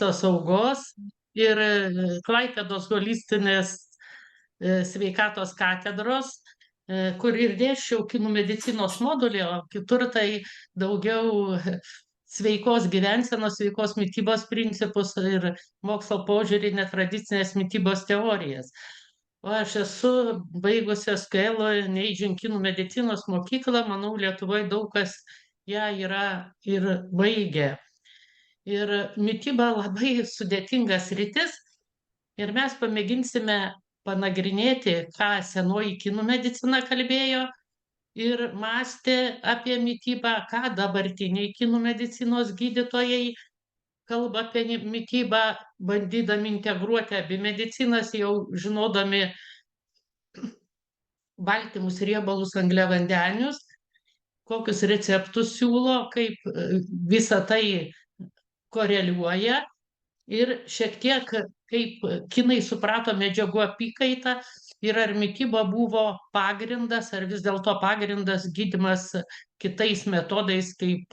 maisto saugos ir Klaipėdos holistinės sveikatos katedros, kur ir dėsčiau kinų medicinos modulį, o kitur tai daugiau sveikos gyvensenos, sveikos mitybos principus ir mokslo požiūrį, netradicinės mitybos teorijas. O aš esu baigusi SKL Neidžin kinų medicinos mokyklą, manau, Lietuvoje daug kas ją yra ir baigė. Ir mityba labai sudėtingas rytis ir mes pamėginsime panagrinėti, ką senoji kinų medicina kalbėjo ir mąstė apie mitybą, ką dabartiniai kinų medicinos gydytojai kalba apie mitybą, bandydami integruoti abi medicinas, jau žinodami baltymus, riebalus, angliavandenius, kokius receptus siūlo, kaip visa tai koreliuoja ir šiek tiek kaip kinai suprato medžiagų apykaitą ir ar mityba buvo pagrindas, ar vis dėlto pagrindas gydymas kitais metodais, kaip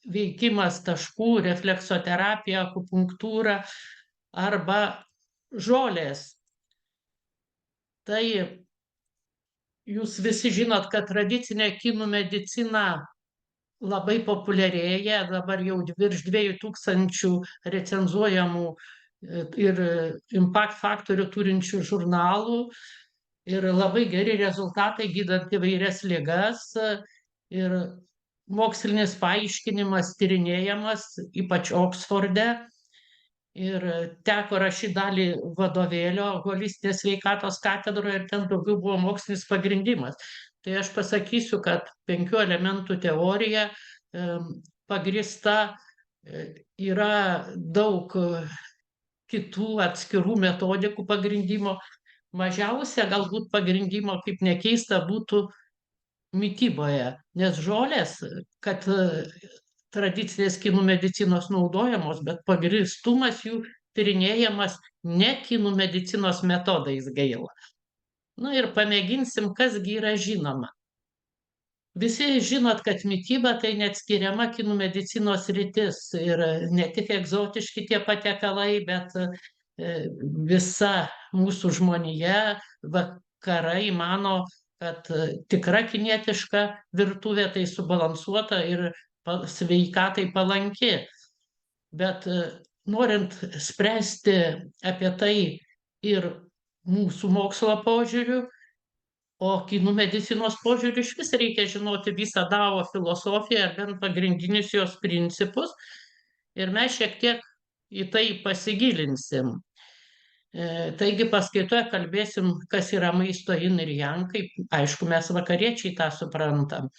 veikimas taškų, refleksoterapija, akupunktūra arba žolės. Tai jūs visi žinot, kad tradicinė kinų medicina labai populiarėja, dabar jau virš 2000 recenzuojamų ir impact faktorių turinčių žurnalų ir labai geri rezultatai gydant įvairias ligas ir mokslinis paaiškinimas tyrinėjamas, ypač Oksforde. Ir teko rašyti dalį vadovėlio holistinės sveikatos katedroje ir ten daugiau buvo mokslinis pagrindimas. Tai aš pasakysiu, kad 5 elementų teorija pagrįsta yra daug kitų atskirų metodikų pagrindimo. Mažiausia galbūt pagrindimo, kaip nekeista, būtų mityboje, nes žolės, kad tradicinės kinų medicinos naudojamos, bet pagrįstumas jų tyrinėjamas ne kinų medicinos metodais gaila. Na ir pamėginsim, kasgi yra žinoma. Visi žinot, kad mityba tai neatskiriama kinų medicinos rytis ir ne tik egzotiški tie patiekalai, bet visa mūsų žmonija, vakarai mano, kad tikra kinietiška virtuvė tai subalansuota ir sveikatai palanki. Bet norint spręsti apie tai ir mūsų mokslo požiūriu, o kinų medicinos požiūriu iš vis reikia žinoti visą Dao filosofiją ar bent pagrindinius jos principus. Ir mes šiek tiek į tai pasigilinsim. Taigi paskaitoje kalbėsim, kas yra maisto yin ir yang, kaip aišku mes vakariečiai tą suprantam.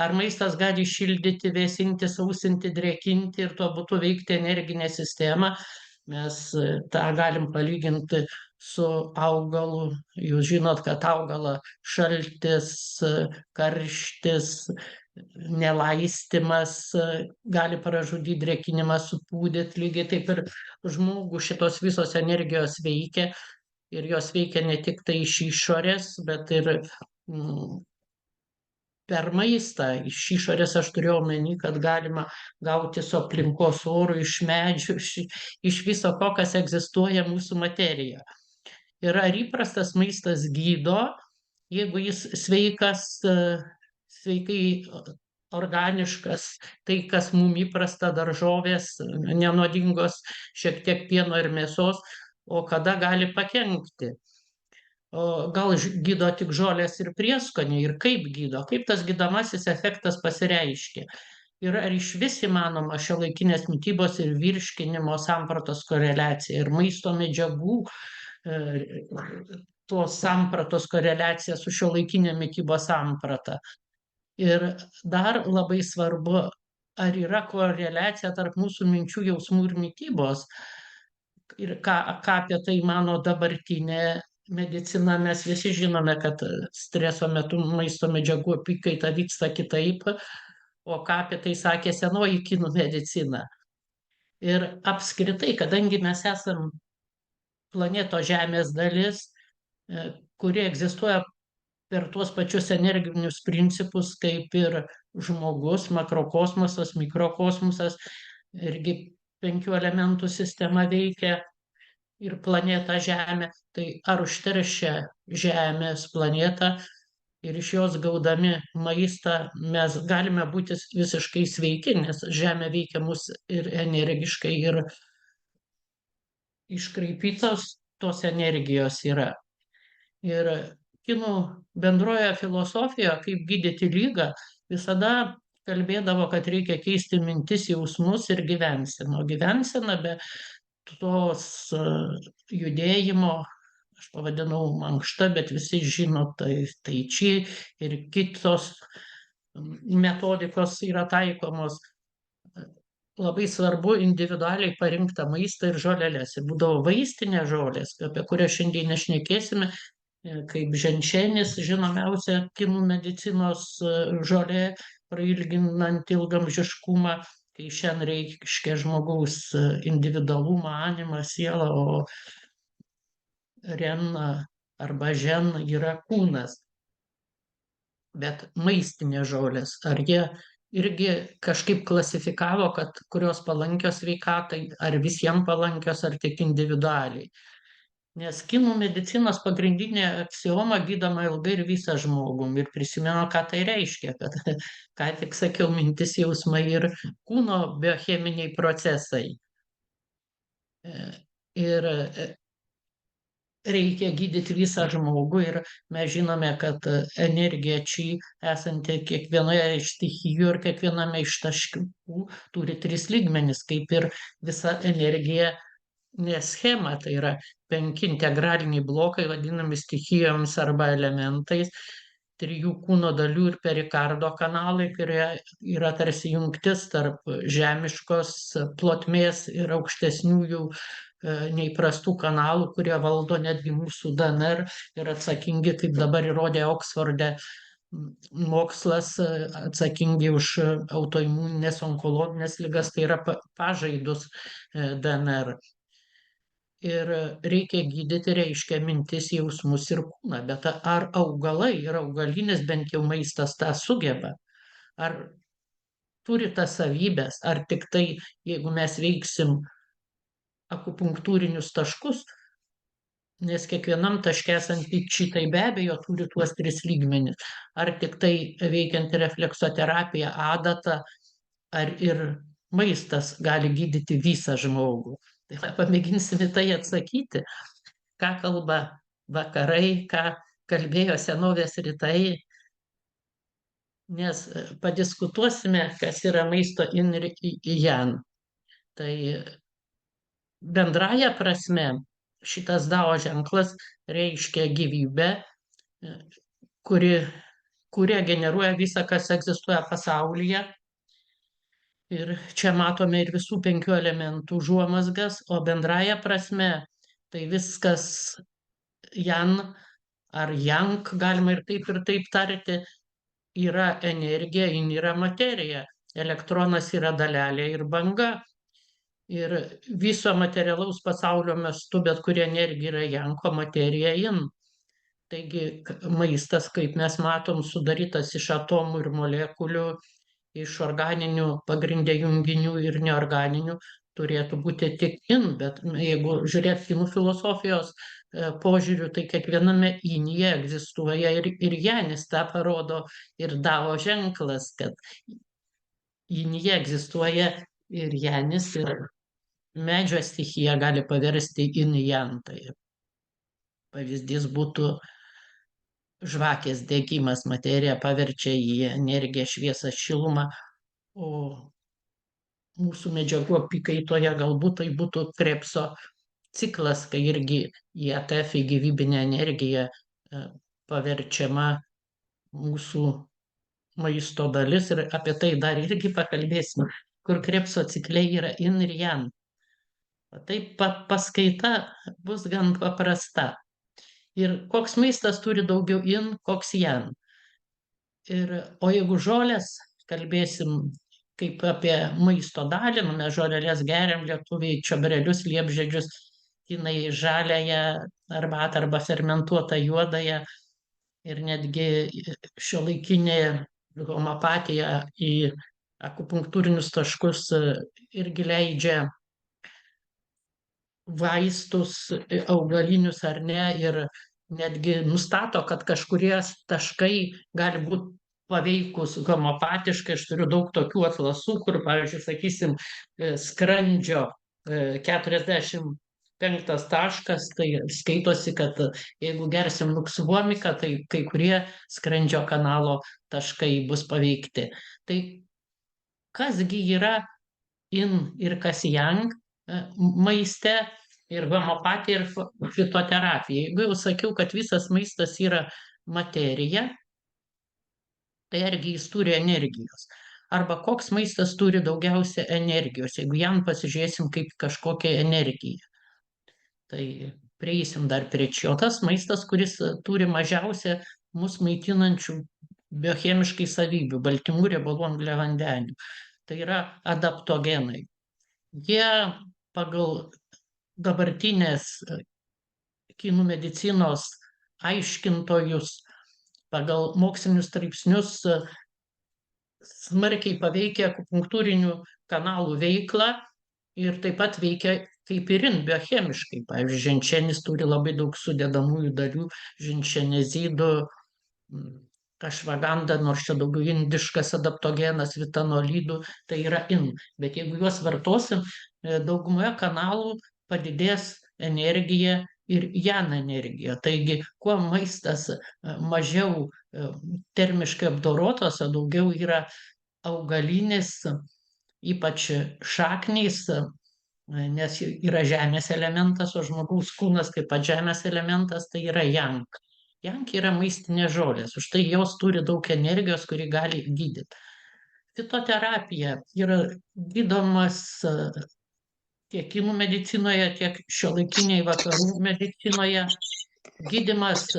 Ar maistas gali šildyti, vėsinti, sausinti, drėkinti ir tuo būtų veikti energinę sistemą. Mes tą galim palyginti su augalu. Jūs žinot, kad augalą šaltis, karštis, nelaistymas gali pražudyti, drėkinimas supūdyti. Lygiai taip ir žmogų šitos visos energijos veikia. Ir jos veikia ne tik tai iš išorės, bet ir per maistą. Iš išorės aš turėjau omeny, kad galima gauti su aplinkos oru, iš medžių, iš viso ko, kas egzistuoja mūsų materijoje. Ir ar įprastas maistas gydo, jeigu jis sveikas, sveikai organiškas, tai kas mums įprasta, daržovės, nenuodingos, šiek tiek pieno ir mėsos, o kada gali pakenkti. O gal gydo tik žolės ir prieskoniai ir kaip gydo, kaip tas gydomasis efektas pasireiškia. Ir ar iš vis įmanoma šiuolaikinės mitybos ir virškinimo sampratos koreliacija ir maisto medžiagų tos sampratos koreliacija su šiuolaikinė mitybos samprata. Ir dar labai svarbu, ar yra koreliacija tarp mūsų minčių, jausmų ir mitybos. Ir ką apie tai mano dabartinė medicina. Mes visi žinome, kad streso metu maisto medžiagų apykaita vyksta kitaip, o ką apie tai sakė senoji kinų medicina. Ir apskritai, kadangi mes esam planetos Žemės dalis, kuri egzistuoja per tuos pačius energinius principus, kaip ir žmogus, makrokosmosas, mikrokosmosas, irgi 5 elementų sistema veikia ir planetą Žemę, tai ar užteršia Žemės planetą ir iš jos gaudami maistą mes galime būti visiškai sveiki, nes Žemė veikia mus ir energiškai, ir iškraipytos tos energijos yra. Ir kinų bendroje filosofijoje, kaip gydyti lygą, visada kalbėdavo, kad reikia keisti mintis, jausmus ir gyvenseną. O gyvensena be tos judėjimo, aš pavadinau mankšta, bet visi žino, tai či ir kitos metodikos yra taikomos. Labai svarbu individualiai parinktą maistą ir žoleles. Ir būdavo vaistinės žolės, apie kurias šiandien nešnekėsime, kaip ženšenis, žinomiausia kinų medicinos žolė, prailginant ilgamžiškumą, kai šiandien reiškia žmogaus individualumą, animą, sielą, o ren arba žen yra kūnas. Bet maistinės žolės, ar jie irgi kažkaip klasifikavo, kad kurios palankios sveikatai, ar visiems palankios, ar tik individualiai. Nes kinų medicinos pagrindinė aksioma gydoma ilgai ir visą žmogum. Ir prisimenu, ką tai reiškia, kad, ką tik sakiau, mintis, jausmai ir kūno biocheminiai procesai. Ir reikia gydyti visą žmogų ir mes žinome, kad energija či esanti kiekvienoje iš stichijų ir kiekviename iš taškų turi 3 lygmenis, kaip ir visa energija schema, tai yra 5 integraliniai blokai, vadinami stichijomis arba elementais, 3 kūno dalių ir perikardo kanalai, kurie yra tarsi jungtis tarp žemiškos plotmės ir aukštesniųjų neįprastų kanalų, kurie valdo netgi mūsų DNR ir atsakingi, kaip dabar įrodė Oksforde mokslas, atsakingi už autoimuninės onkologinės ligas, tai yra pažaidus DNR. Ir reikia gydyti, reiškia mintis, jausmus ir kūną. Bet ar augalai ir augalinis bent jau maistas tą sugeba? Ar turi tas savybės? Ar tik tai, jeigu mes veiksim akupunktūrinius taškus, nes kiekvienam taške esanti či, be abejo, turi tuos 3 lygmenis. Ar tik tai veikiant refleksoterapiją, adatą, ar ir maistas gali gydyti visą žmogų. Tai pamėginsime tai atsakyti, ką kalba vakarai, ką kalbėjo senovės rytai, nes padiskutuosime, kas yra maisto yin ir yang. Tai bendraja prasme šitas Dao ženklas reiškia gyvybę, kurie generuoja visą, kas egzistuoja pasaulyje. Ir čia matome ir visų 5 elementų užuomazgas, o bendraja prasme tai viskas Yan ar Yang, galima ir taip tarti, yra energija, jin yra materija. Elektronas yra dalelė ir banga. Ir viso materialaus pasaulio mastu, bet kuri energija yra Yang, o materija Yin. Taigi maistas, kaip mes matom, sudarytas iš atomų ir molekulių, iš organinių pagrindė junginių ir neorganinių, turėtų būti tik Yin, bet jeigu žiūrėt kinų filosofijos požiūriu, tai kiekviename Yin'e egzistuoja ir Janis, tą parodo ir Dao ženklas, kad Yin'e egzistuoja ir Janis, ir medžio stichija gali paversti Yin Yang. Tai pavyzdys būtų žvakės degimas, materija paverčia į energiją, šviesą, šilumą, o mūsų medžiagų apykaitoje galbūt tai būtų Krebso ciklas, kai irgi į ATF, į gyvybinę energiją paverčiama mūsų maisto dalis, ir apie tai dar irgi pakalbėsime, kur Krebso cikliai yra Yin ir Yang. Tai paskaita bus gan paprasta. Ir koks maistas turi daugiau Yin, koks Yang. O jeigu žolės, kalbėsim kaip apie maisto dalį, mes žolelės geriam, lietuviai čiobrelius, liepžiedžius, kinai žaliąją arbatą arba fermentuotą juodąją, ir netgi šiuolaikinė homeopatija į akupunktūrinius taškus irgi leidžia vaistus augalinius ar ne, ir netgi nustato, kad kažkurie taškai gali būti paveikus homopatiškai. Aš turiu daug tokių atlasų, kur, pavyzdžiui, sakysim, skrandžio 45 taškas, tai skaitosi, kad jeigu gersim nuksvomiką, tai kai kurie skrandžio kanalo taškai bus paveikti. Tai kasgi yra in ir kas yang maiste, ir homeopatija, ir fitoterapija. Jeigu jau sakiau, kad visas maistas yra materija, tai argi jis turi energijos? Arba koks maistas turi daugiausia energijos, jeigu jam pasižiūrėsim kaip kažkokią energiją. Tai prieisim dar prie šio. Tas maistas, kuris turi mažiausia mus maitinančių biochemiškai savybių, baltymų, riebalų, angliavandenių. Tai yra adaptogenai. Jie pagal dabartinės kinų medicinos aiškintojus, pagal mokslinius straipsnius smarkiai paveikia akupunktūrinių kanalų veiklą ir taip pat veikia kaip ir biochemiškai. Pavyzdžiui, ženšenis turi labai daug sudedamųjų dalių, ženšenezidų, ašvaganda, nors čia daugiau indiškas adaptogenas, vitanolidų, tai yra bet jeigu juos vartosim, daugumoje kanalų padidės energija ir jan energija. Taigi, kuo maistas mažiau termiškai apdorotas, o daugiau yra augalinis, ypač šaknys, nes yra žemės elementas, o žmogaus kūnas taip pat žemės elementas, tai yra yang. Yang yra maistinės žolės, už tai jos turi daug energijos, kuri gali gydyti. Fitoterapija yra gydomas tiek kinų medicinoje, tiek šiuolaikiniai vakarų medicinoje. Gydymas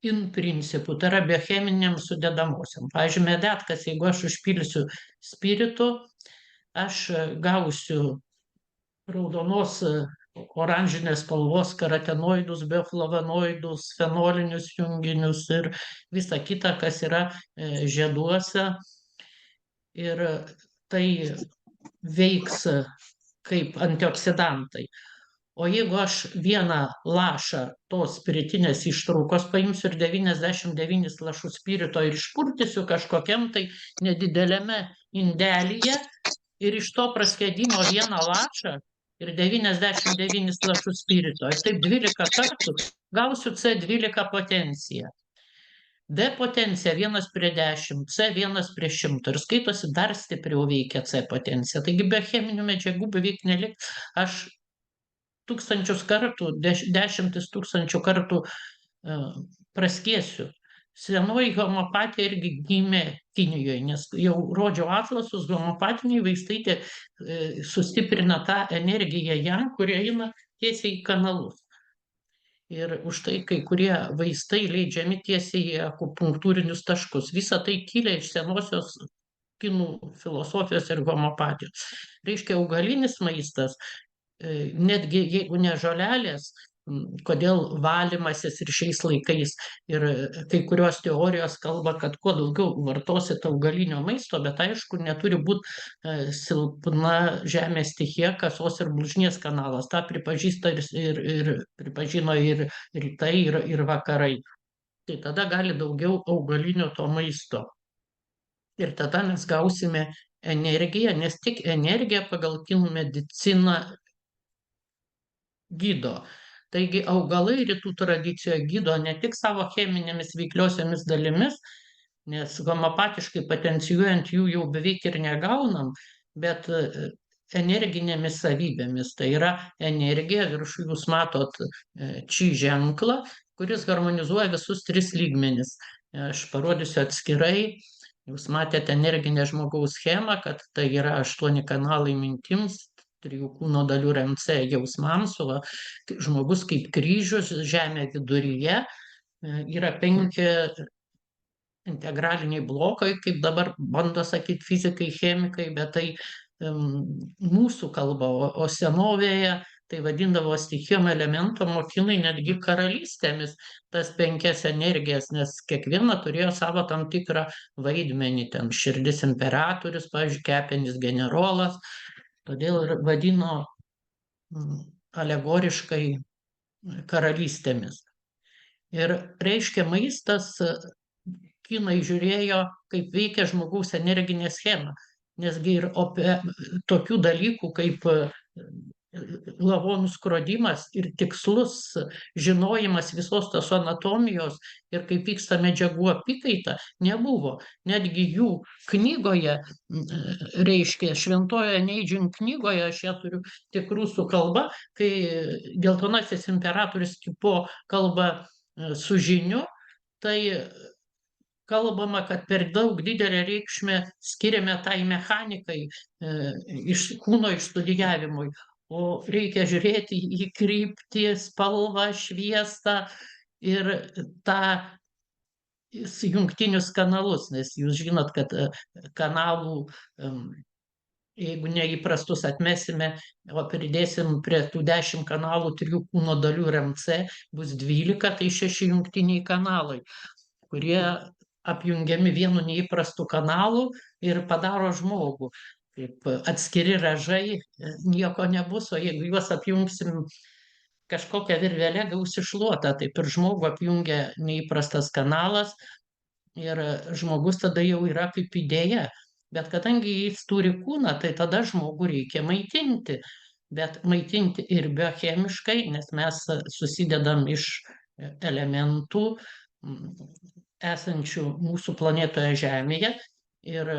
in principų, tai yra biocheminiam sudedamosiam. Pavyzdžiui, medetkas, jeigu aš užpilsiu spiritu, aš gausiu raudonos oranžinės spalvos karotenoidus, bioflavonoidus, fenolinius junginius ir visa kita, kas yra žieduose. Ir tai veiks kaip antioksidantai. O jeigu aš vieną lašą tos spiritinės ištraukos paimsiu ir 99 lašus spirito ir išpurtysiu kažkokiam tai nedideliame indelyje ir iš to praskiedimo vieną lašą ir 99 lašus spirito, ir taip 12 kartų gausiu C12 potenciją. D potencija 1:10, C1:100 ir skaitosi dar stipriau veikia C potencija. Taigi biocheminių medžiagų beveik neliks. Aš tūkstančius kartų, dešimtis tūkstančių kartų praskiesiu. Senoji homeopatija irgi gimė Kinijoje, nes jau rodžiau atlasus, homeopatiniai vaistai sustiprina tą energiją yang, kurie eina tiesiai į kanalus. Ir už tai kai kurie vaistai leidžiami tiesiai į akupunktūrinius taškus. Visa tai kilė iš senosios kinų filosofijos ir homeopatijos. Reiškia, augalinis maistas, netgi jeigu ne žolelės, kodėl valymasis ir šiais laikais, ir kai kurios teorijos kalba, kad kuo daugiau vartosit augalinio maisto, bet aišku, neturi būti silpna žemės stichija, kasos ir blužnies kanalas. Ta pripažįsta ir pripažino ir rytai, ir vakarai. Tai tada gali daugiau augalinio to maisto. Ir tada mes gausime energiją, nes tik energija pagal kinų mediciną gydo. Taigi augalai rytų tradicijoje gydo ne tik savo cheminėmis veikliosiomis dalimis, nes homopatiškai potencijuojant jų jau beveik ir negaunam, bet energinėmis savybėmis. Tai yra energija, viršų jūs matot či ženklą, kuris harmonizuoja visus 3 lygmenis. Aš parodysiu atskirai. Jūs matėte energinę žmogaus schemą, kad tai yra 8 kanalai mintims, 3 kūno dalių RMC jausmams, o žmogus kaip kryžius, žemė viduryje, yra 5 integraliniai blokai, kaip dabar bando sakyti fizikai, chemikai, bet tai mūsų kalba, o senovėje tai vadindavo stichijom elementom, o kinai netgi karalystėmis tas 5 energijas, nes kiekviena turėjo savo tam tikrą vaidmenį, ten širdis imperatorius, pavyzdžiui, kepenys generolas, todėl ir vadino alegoriškai karalystėmis. Ir reiškia maistas, kinai žiūrėjo, kaip veikia žmogaus energinė schema, nesgi ir tokių dalykų kaip lavonų skrodimas ir tikslus žinojimas visos tos anatomijos ir kaip vyksta medžiagų apykaita nebuvo. Netgi jų knygoje, reiškia, šventojoje Neidžin knygoje, aš ją turiu tik rusų kalba, kai geltonasis imperatorius Kipo kalba su Žiniu, tai kalbama, kad per daug didelę reikšmę skiriame tai mechanikai, iš kūno išstudijavimui, o reikia žiūrėti į kryptį, spalvą, šviesą ir tą jungtinius kanalus, nes jūs žinot, kad kanalų, jeigu neįprastus atmesime, o pridėsim prie tų 10 kanalų 3 kūno dalių RMC, bus 12, tai 6 jungtiniai kanalai, kurie apjungiami vienu neįprastu kanalu ir padaro žmogų. Kaip atskiri ražai, nieko nebus, o jeigu juos apjungsim kažkokią virvelę, gausi šluotą, taip ir žmogų apjungia neįprastas kanalas ir žmogus tada jau yra kaip idėja. Bet kadangi jis turi kūną, tai tada žmogų reikia maitinti. Bet maitinti ir biochemiškai, nes mes susidedam iš elementų esančių mūsų planetoje Žemėje ir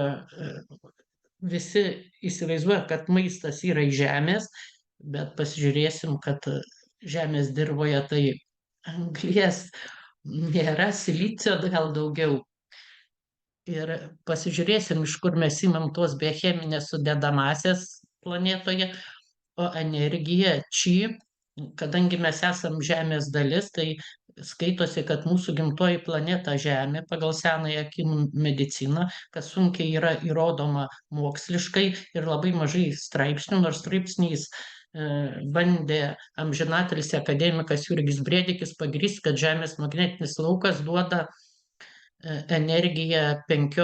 visi įsivaizduoja, kad maistas yra iš Žemės, bet pasižiūrėsim, kad Žemės dirvoje tai anglies nėra, silicio gal daugiau. Ir pasižiūrėsim, iš kur mes imam tos biocheminės sudedamąsias planetoje, o energija či, kadangi mes esam Žemės dalis, tai skaitosi, kad mūsų gimtoji planeta Žemė pagal senąją kinų mediciną, kas sunkiai yra įrodoma moksliškai ir labai mažai straipsnių, nors straipsniais bandė amžinatilsį akademikas Jurgis Brėdikis pagrįsti, kad Žemės magnetinis laukas duoda energiją 5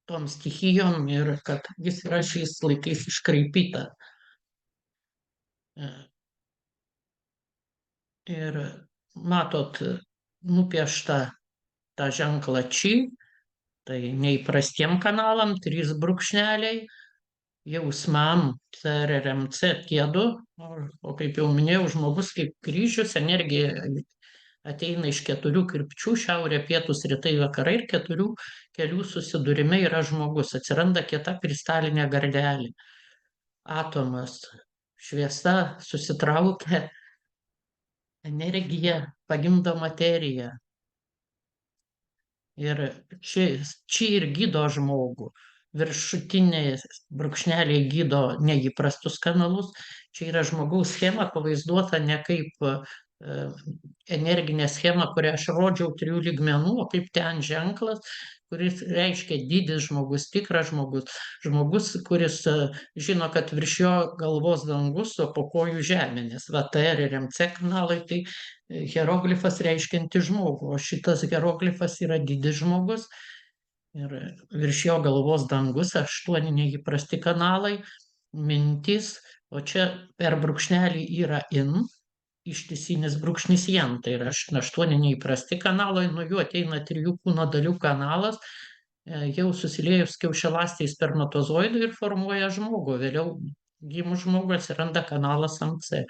tom stichijom ir kad jis yra šiais laikais iškraipyta. Ir matot nupiešta tą ženklą či, tai neįprastiem kanalam 3 brūkšneliai, jausmam CRRMC tie 2, o kaip jau minėjau, žmogus kaip kryžius, energija ateina iš 4 krypčių, šiaurė, pietūs, rytai, vakarai, ir 4 kelių susidūrime yra žmogus, atsiranda kieta kristalinė gardelė, atomas, šviesa susitraukia, energija pagimdo materiją. Ir čia ir gydo žmogų. Viršutiniai brūkšneliai gydo neįprastus kanalus. Čia yra žmogaus schema pavaizduota ne kaip energinė schema, kurią aš rodžiau 3 lygmenų, o kaip ten ženklas, kuris reiškia didis žmogus, tikras žmogus. Žmogus, kuris žino, kad virš jo galvos dangus, o po kojų žemė, nes VTR ir MC kanalai tai hieroglifas reiškianti žmogų, o šitas hieroglifas yra didis žmogus ir virš jo galvos dangus 8 neįprasti kanalai, mintis, o čia per brūkšnelį yra in, ištisinis brūkšnis jan, tai yra 8 neįprasti kanalai, nuo jų ateina 3 kūno dalių kanalas, jau susiliejus kiaušialąstei spermatozoidui ir formuoja žmogų. Vėliau gimus žmogui atsiranda kanalas MC.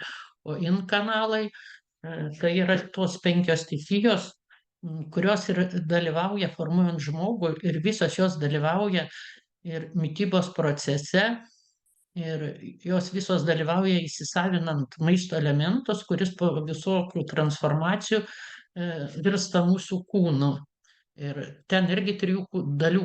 O in kanalai tai yra tos 5 stichijos, kurios ir dalyvauja formuojant žmogų ir visos jos dalyvauja ir mitybos procese. Ir jos visos dalyvauja įsisavinant maisto elementus, kuris po visokių transformacijų virsta mūsų kūnu. Ir ten irgi 3 dalių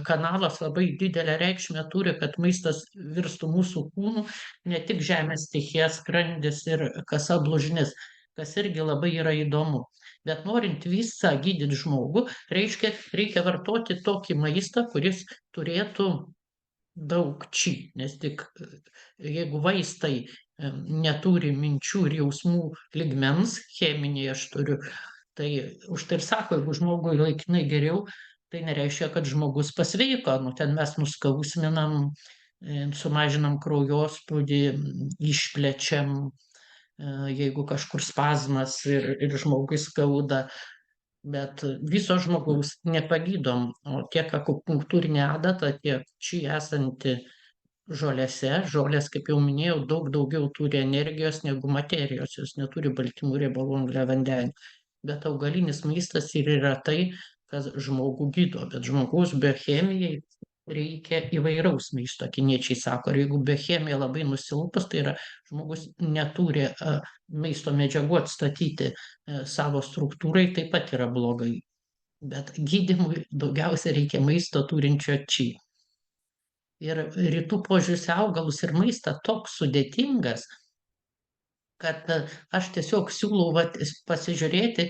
kanalas labai didelę reikšmę turi, kad maistas virstų mūsų kūnu, ne tik žemės stichija, skrandis ir kasa blužnis, kas irgi labai yra įdomu. Bet norint visą gydyti žmogų, reikia vartoti tokį maistą, kuris turėtų daug či, nes tik jeigu vaistai neturi minčių ir jausmų lygmens, cheminiai aš turiu, tai už tai ir sako, jeigu žmogui laikinai geriau, tai nereiškia, kad žmogus pasveiko, ten mes nuskausminam sumažinam kraujospūdį, išplečiam, jeigu kažkur spazmas ir žmogui skauda, bet viso žmogaus nepagydom, o tiek akupunktūrinė adata, tiek či esanti žolėse, žolės, kaip jau minėjau, daug daugiau turi energijos negu materijos, jos neturi baltymų, riebalų, angliavandenių. Bet augalinis maistas ir yra tai, kas žmogų gydo, bet žmogaus biochemijai reikia įvairaus maisto. Kiniečiai sako, ir jeigu biochemija labai nusilpus, tai yra žmogus neturi maisto medžiagų atstatyti savo struktūrai, taip pat yra blogai. Bet gydymui daugiausia reikia maisto turinčio či. Ir rytų požiūris į augalus ir maistą toks sudėtingas, kad aš tiesiog siūlau pasižiūrėti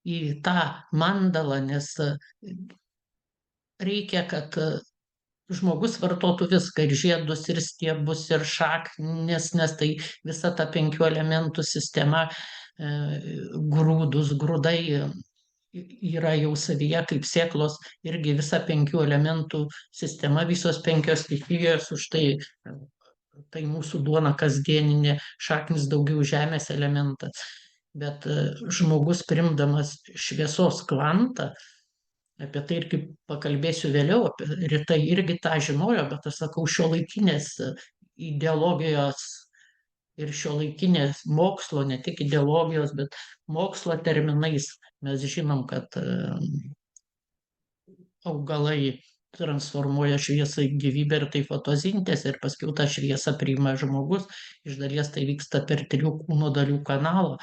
į tą mandalą, nes reikia, kad žmogus vartotų viską, ir žiedus, ir stiebus, ir šaknis, nes tai visa ta 5 elementų sistema, grūdus, grūdai yra jau savyje kaip sėklos, irgi visa 5 elementų sistema, visos 5 stichijos, už tai mūsų duona kasdieninė, šaknis daugiau žemės elementas. Bet žmogus primdamas šviesos kvantą, apie tai irgi pakalbėsiu vėliau, rytai irgi tą žinojo, bet aš sakau, šiuolaikinės ideologijos ir šiuolaikinės mokslo, ne tik ideologijos, bet mokslo terminais mes žinom, kad augalai transformuoja šviesą į gyvybę, ir tai fotosintezė, ir paskui tą šviesą priima žmogus, iš dalies tai vyksta per 3 kūno dalių kanalą.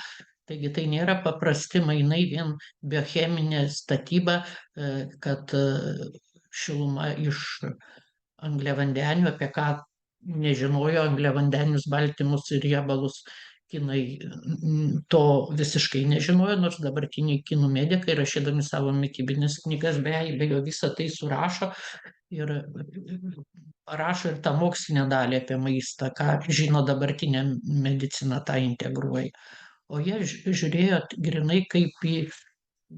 Taigi tai nėra paprasti mainai, vien biocheminė statyba, kad šiluma iš angliavandenių, apie ką nežinojo, angliavandenius, baltymus ir riebalus kinai to visiškai nežinojo, nors dabartiniai kinų medikai, rašydami savo mitybinės knygas, be abejo visą tai surašo ir parašo ir tą mokslinę dalį apie maistą, ką žino dabartinė medicina, tą integruoja. O jie žiūrėjo grynai kaip į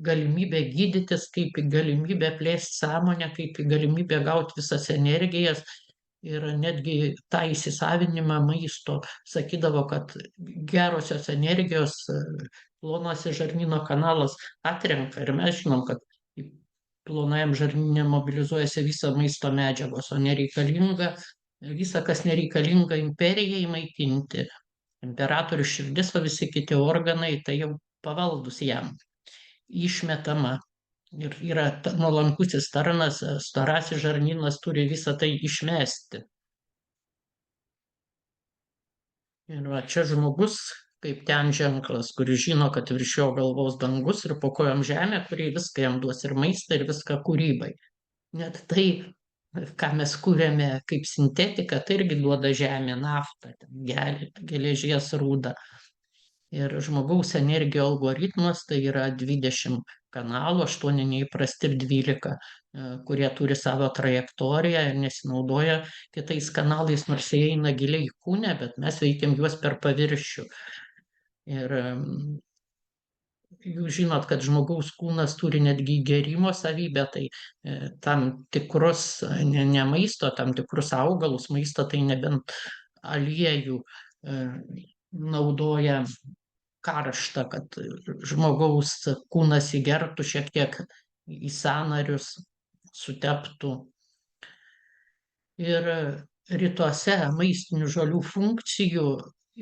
galimybę gydytis, kaip į galimybę plėsti sąmonę, kaip į galimybę gauti visas energijas. Ir netgi tą įsisavinimą maisto sakydavo, kad gerosios energijos plonasis žarnyno kanalas atrenka, ir mes žinom, kad plonajam žarnyne mobilizuojasi visa maisto medžiagos, o nereikalinga, visa, kas nereikalinga imperijai maitinti, imperatorius širdis, o visi kiti organai, tai jau pavaldus jam, išmetama. Ir yra nuolankusis tarnas, storasis žarnynas turi visą tai išmesti. Ir va, čia žmogus, kaip ten ženklas, kuris žino, kad virš jo galvos dangus ir po kojom žemė, kurie viską jam duos, ir maistą, ir viską kūrybai. Net tai, ką mes kūrėme kaip sintetika, tai irgi duoda žemė, naftą, geležies rūdą. Ir žmogaus energijos algoritmas tai yra 20 kanalų, 8 neįprasti ir 12, kurie turi savo trajektoriją ir nesinaudoja kitais kanalais, nors jie eina giliai į kūną, bet mes veikiam juos per paviršių. Ir jūs žinot, kad žmogaus kūnas turi netgi gerimo savybę, tai tam tikrus, ne maisto, tam tikrus augalus, maistą tai nebent aliejų naudoja karštą, kad žmogaus kūnas įgertų šiek tiek į sąnarius, suteptų. Ir rytuose maistinių žolių funkcijų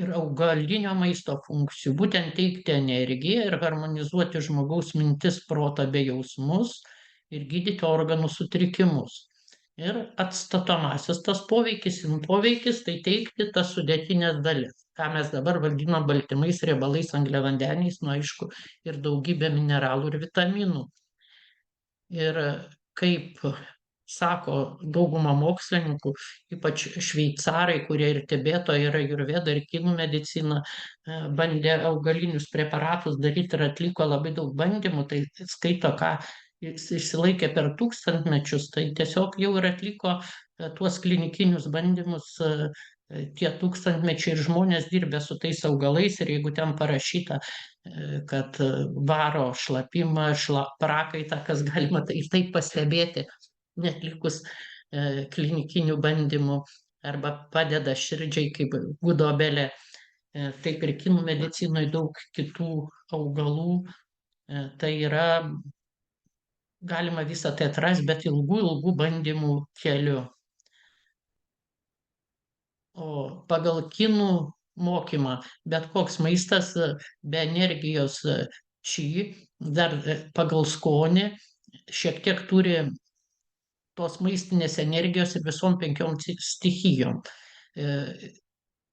ir augalinio maisto funkcijų būtent teikti energiją ir harmonizuoti žmogaus mintis, protą bei jausmus ir gydyti organų sutrikimus. Ir atstatomasis tas poveikis, poveikis, tai teikti tas sudėtinės dalis, ką mes dabar vadinam baltymais, riebalais, angliavandeniais, nu aišku, ir daugybė mineralų ir vitaminų. Ir kaip sako dauguma mokslininkų, ypač šveicarai, kurie ir Tibeto, ir ajurveda, ir kinų medicina bandė augalinius preparatus daryti ir atliko labai daug bandymų, tai skaito, ką jis išsilaikė per tūkstantmečius, tai tiesiog jau ir atliko tuos klinikinius bandymus tie tūkstantmečiai ir žmonės dirbę su tais augalais, ir jeigu ten parašyta, kad varo šlapimą, prakaitą, kas galima tai pastebėti, netlikus klinikinių bandymų arba padeda širdžiai kaip gudobelė. Taip ir kinų medicinoje daug kitų augalų. Tai yra, galima visą tai atrasti, bet ilgų bandymų keliu. O pagal kinų mokymą, bet koks maistas be energijos či, dar pagal skonį, šiek tiek turi tos maistinės energijos ir visom 5 stichijom.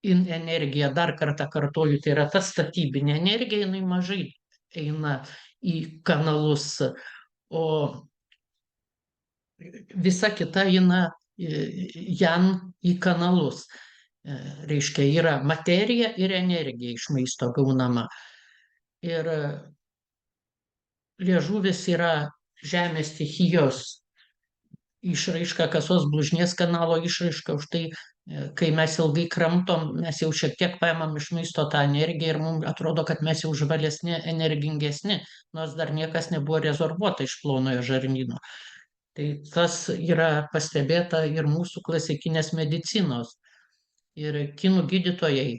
Energija, dar kartą kartoju, tai yra ta statybinė energija, jinai mažai eina į kanalus, o visa kita eina jan į kanalus. Reiškia, yra materija ir energija iš maisto gaunama. Ir liežuvis yra žemės stichijos išraiška, kasos blužnies kanalo išraiška. Už tai, kai mes ilgai kramtom, mes jau šiek tiek paimam iš maisto tą energiją ir mums atrodo, kad mes jau žvalesni, energingesni, nors dar niekas nebuvo rezorbuota iš plonojo žarnyno. Tai tas yra pastebėta ir mūsų klasikinės medicinos. Ir kinų gydytojai,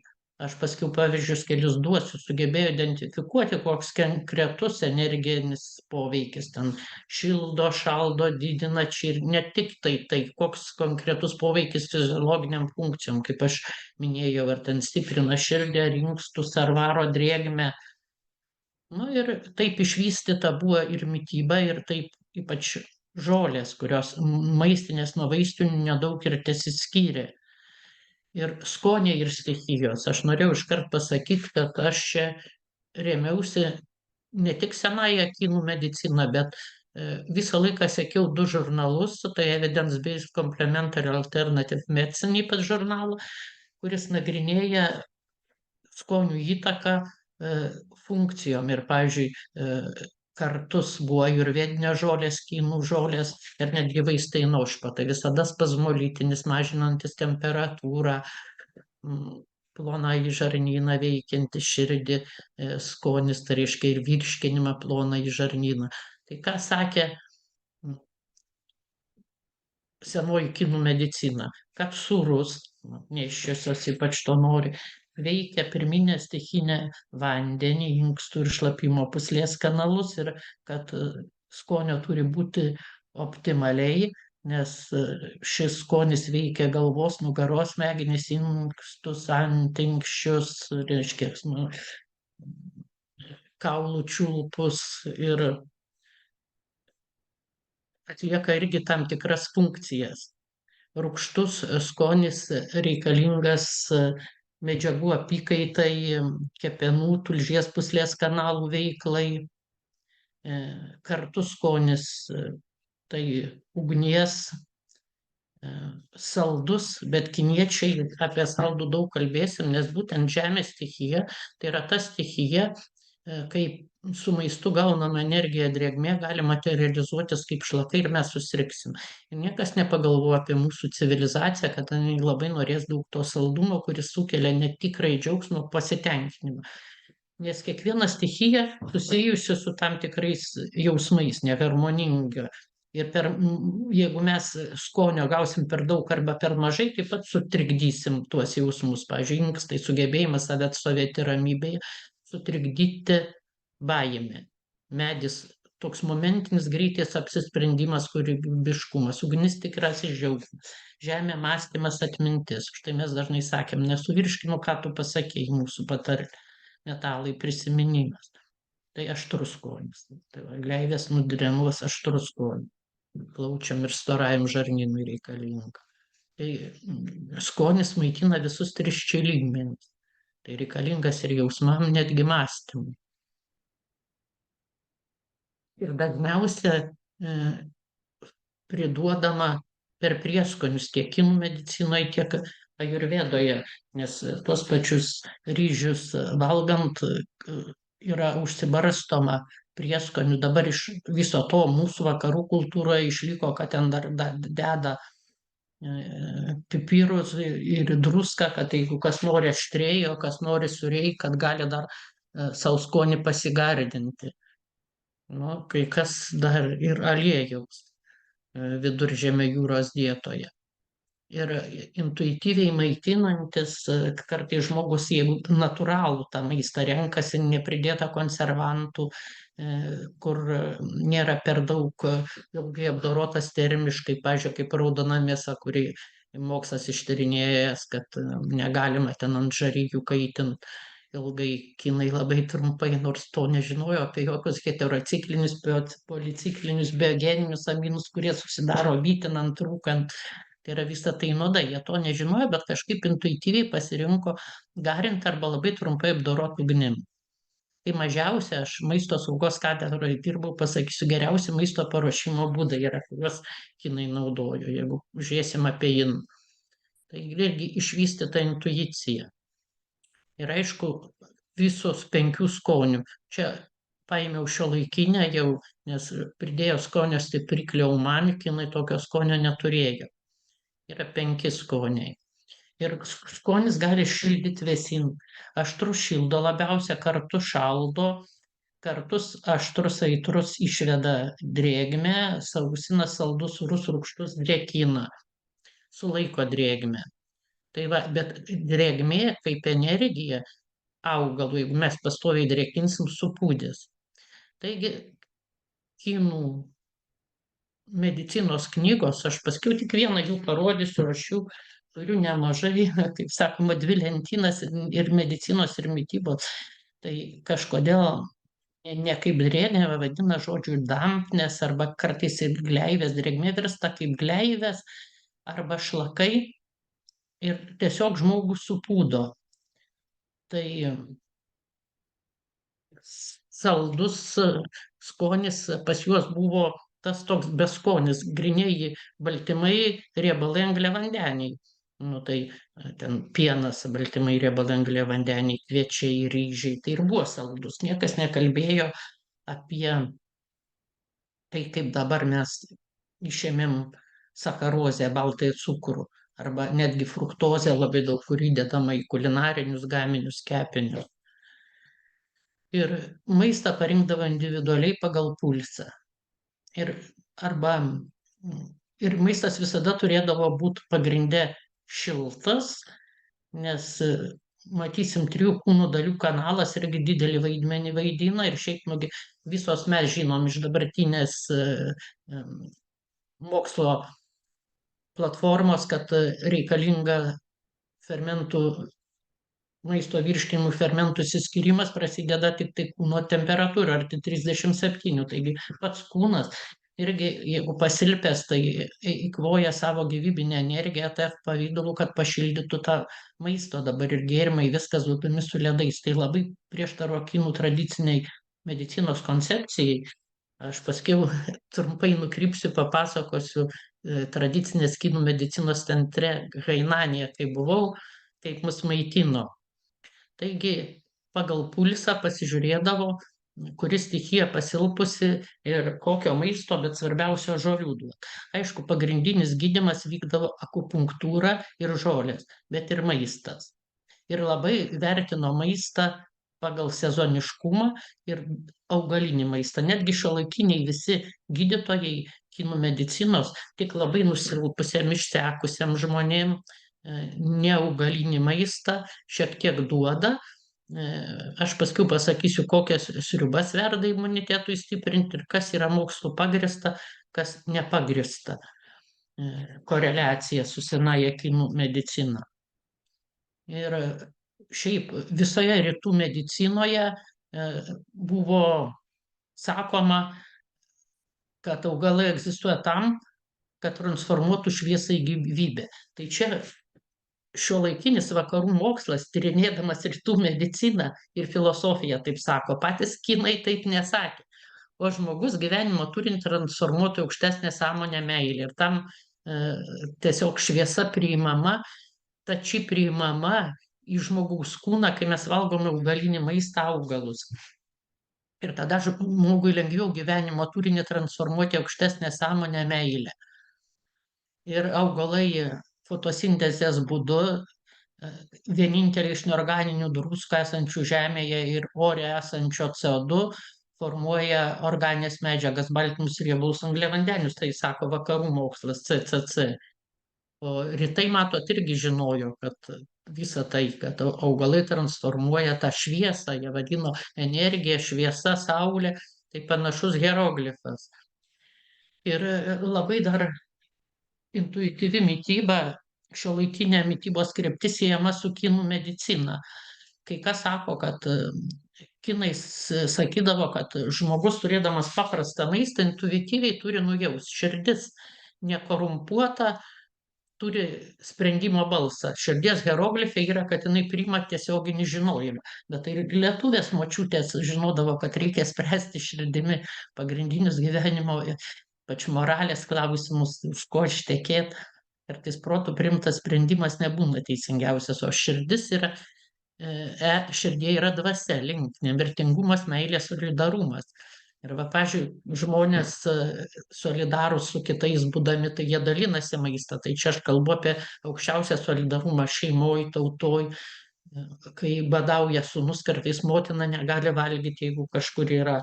aš paskiau pavyzdžius kelius duosiu, sugebėjo identifikuoti, koks konkretus energinis poveikis ten šildo, šaldo, didina čia ir ne tik tai, koks konkretus poveikis fiziologiniam funkcijom, kaip aš minėjau, ar ten stiprina širdį, ar inkstus, ar varo drėgmę. Nu ir taip išvystyta buvo ir mityba, ir taip ypač žolės, kurios maistinės nuo vaistinių nedaug ir tesiskyrė. Ir skoniai ir stichijos. Aš norėjau iškart pasakyti, kad aš čia rėmiausi ne tik senąją kinų mediciną, bet visą laiką sekiau 2 žurnalus, tai Evidence-Based Complementary Alternative Medicine, ypač žurnalą, kuris nagrinėja skonių įtaką funkcijom. Ir, pavyzdžiui, kartus buvo ajurvedinės žolės, kinų žolės ir netgi vaistai nuo špatai. Visada spazmolitinis, mažinantis temperatūrą, plonąjį žarnyną veikianti širdį, skonis, tai reiškia ir virškinimą plonąjį žarnyną. Tai ką sakė senoji kinų medicina, kad sūrus, nėščiosios ypač to nori, veikia pirminę stichinę vandenį, inkstų ir šlapimo pūslės kanalus ir kad skonio turi būti optimaliai, nes šis skonis veikia galvos, nugaros smegenis, inkstus, antinksčius, reiškia, kaulų čiulpus ir atlieka irgi tam tikras funkcijas. Rūgštus skonis reikalingas medžiagų apykaitai, kepenų, tulžies pūslės kanalų veiklai. Kartu skonis tai ugnies, saldus, bet kiniečiai apie saldų daug kalbėsim, nes būtent žemės stichija, tai yra ta stichija, kai su maistu gaunama energija, drėgmė gali materializuotis kaip šlakai ir mes susirgsim. Ir niekas nepagalvoja apie mūsų civilizaciją, kad jinai labai norės daug to saldumo, kuris sukelia netikrai džiaugsmo, pasitenkinimą. Nes kiekviena stichija susijusi su tam tikrais jausmais, neharmoninga. Ir jeigu mes skonio gausim per daug arba per mažai, taip pat sutrikdysim tuos jausmus. Pavyzdžiui, inkstai sugebėjimas save atstovėti ramybėje, sutrikdyti baimę. Medis toks momentinis greitis apsisprendimas, kūrybiškumas, ugnis tikrasis džiaugsmas, žemė mąstymas, atmintis. Štai mes dažnai sakėm, nesuvirškinu, ką tu pasakėjai, mūsų patarlė, metalai prisiminimas. Tai aštrus skonis. Tai gleivės nudrenuos aštrus skonis. Plaučiam ir storajam žarnynui reikalinga. Tai skonis maitina visus 3 čia lygmenis. Tai reikalingas ir jausmam, netgi mąstymui. Ir dažniausia priduodama per prieskonius tiek kinų medicinoje, tiek ajurvedoje, nes tuos pačius ryžius valgant yra užsibarstoma prieskonių. Dabar iš viso to mūsų vakarų kultūroje išliko, kad ten dar deda pipirus ir druską, kad jeigu kas nori aštrėjo, kas nori suriai, kad gali dar savo skonį pasigardinti. Nu, kai kas dar ir aliejaus Viduržemio jūros dietoje. ir intuityviai maitinantis, kartais žmogus, jeigu natūralų tą maistą renkasi, nepridėta konservantų, kur nėra per daug ilgai apdorotas termiškai, pavyzdžiui, kaip raudona mėsa, kuri mokslas ištyrinėjęs, kad negalima ten ant žarijų kaitint ilgai. Kinai labai trumpai, nors to nežinojo apie jokius heterociklinius, policiklinius, biogeninius aminus, kurie susidaro vytinant, rūkant. Tai yra visa tai nuodai. Jie to nežinojo, bet kažkaip intuityviai pasirinko garinti arba labai trumpai apdoroti ugnim. Tai mažiausia, aš maisto saugos katedroje dirbau, pasakysiu, geriausi maisto paruošimo būdai yra, kuriuos kinai naudojo, jeigu žiūrėsim apie jin. Tai irgi išvystyta intuicija. Ir aišku, visos 5 skonių. Čia paėmiau šiuolaikinę jau, nes pridėjo skonio stipriklio umami, kinai tokio skonio neturėjo. Yra 5 skoniai. Ir skonis gali šildyti, vėsinti. Aštrus šildo labiausia, kartu šaldo, kartus aštrus aitrus išveda drėgmę, sausinas saldus, sūrus, rūgštus drėkina, sulaiko drėgmę. Tai va, bet drėgmė kaip energija augalų, jeigu mes pastoviai drėkinsim, supūdės. Taigi, kinų medicinos knygos, aš paskiau tik vieną jų parodysiu, aš jų turiu nemažai, kaip sakoma, 2 lentynas ir medicinos, ir mitybos. Tai kažkodėl ne kaip drėgmė vadina žodžiu dampnės, arba kartais ir gleivės, drėgmė virsta kaip gleivės arba šlakai ir tiesiog žmogų supūdo. Tai saldus skonis pas juos buvo tas toks beskonis, grynieji baltymai, riebalai, angliavandeniai. Nu tai ten pienas, baltymai, riebalai, angliavandeniai, kviečiai, ryžiai, tai ir buvo saldus. Niekas nekalbėjo apie tai, kaip dabar mes išėmėm sacharozę, baltąjį cukrų, arba netgi fruktozę labai daug, kur įdedama į kulinarinius gaminius, kepinius. Ir maistą parinkdavo individualiai pagal pulsą. Ir maistas visada turėdavo būti pagrinde šiltas, nes matysim, 3 kūno dalių kanalas irgi didelį vaidmenį vaidina, ir šiaip visos mes žinom iš dabartinės mokslo platformos, kad reikalinga fermentų, maisto virškinimų fermentų išsiskyrimas prasideda tik tai kūno temperatūra, arti 37. Taigi pats kūnas irgi, jeigu pasilpęs, tai įkvoja savo gyvybinę energiją TF pavidalu, kad pašildytų tą maisto. Dabar ir gėrimai, viskas duodami su ledais. Tai labai prieštaro kinų tradiciniai medicinos koncepcijai. Aš paskiau trumpai nukrypsiu, papasakosiu tradicinės kinų medicinos centre Hainanėje, kai buvau, kaip mus maitino. Taigi pagal pulsą pasižiūrėdavo, kuri stichija pasilpusi ir kokio maisto, bet svarbiausia žolių duot. Aišku, pagrindinis gydymas vykdavo akupunktūra ir žolės, bet ir maistas. Ir labai vertino maistą pagal sezoniškumą ir augalinį maistą. Netgi šiuolaikiniai visi gydytojai kinų medicinos tik labai nusilpusiam, išsekusiam žmonėm neaugalinį maistą šiek tiek duoda. Aš paskui pasakysiu, kokias sriubas verda imunitetui stiprinti ir kas yra mokslu pagrįsta, kas nepagrįsta koreliacija su senaja kinų medicina. Ir šiaip visoje rytų medicinoje buvo sakoma, kad augalai egzistuoja tam, kad transformuotų šviesą į gyvybę. Tai čia šiuolaikinis vakarų mokslas, tyrinėdamas rytų mediciną ir filosofiją, taip sako, patys kinai taip nesakė. O žmogus gyvenimo turint transformuoti aukštesnę sąmonę meilę. Ir tam tiesiog šviesa priimama, tači priimama į žmogaus kūną, kai mes valgome augalinį maistą, augalus. Ir tada žmogui lengviau gyvenimo turinį transformuoti aukštesnę sąmonę meilę. Ir augalai fotosintezės būdu, vieninteliai iš neorganinių druskų esančių žemėje ir ore esančio CO2 formuoja organinės medžiagas, baltymus, riebalus, angliavandenius, tai sako vakarų mokslas, CCC. O rytai, matot, irgi žinojo, kad visą tai, kad augalai transformuoja tą šviesą, jie vadino energija, šviesa, saulė, tai panašus hieroglifas. Ir labai dar intuityvi mityba, šiuolaikinė mitybos kryptis siejama su kinų medicina. Kai kas sako, kad kinai sakydavo, kad žmogus turėdamas paprastą maistą intuityviai turi nujaust. Širdis nekorumpuota, turi sprendimo balsą. Širdies hieroglifai yra, kad jinai priima tiesioginį žinojimą. Bet tai ir lietuvės močiutės žinodavo, kad reikia spręsti širdimi pagrindinius gyvenimo, ypač moralės klausimus, už ko ištekėt. Kartais protų priimtas sprendimas nebūna teisingiausias, o širdis yra, širdie yra dvasia, link, nemirtingumas, meilė, solidarumas. Ir va, pavyzdžiui, žmonės solidarūs su kitais būdami, tai jie dalinasi maistą. Tai čia aš kalbu apie aukščiausią solidarumą šeimoj, tautoj. Kai badauja sūnus, kartais motina negali valgyti, jeigu kažkur yra.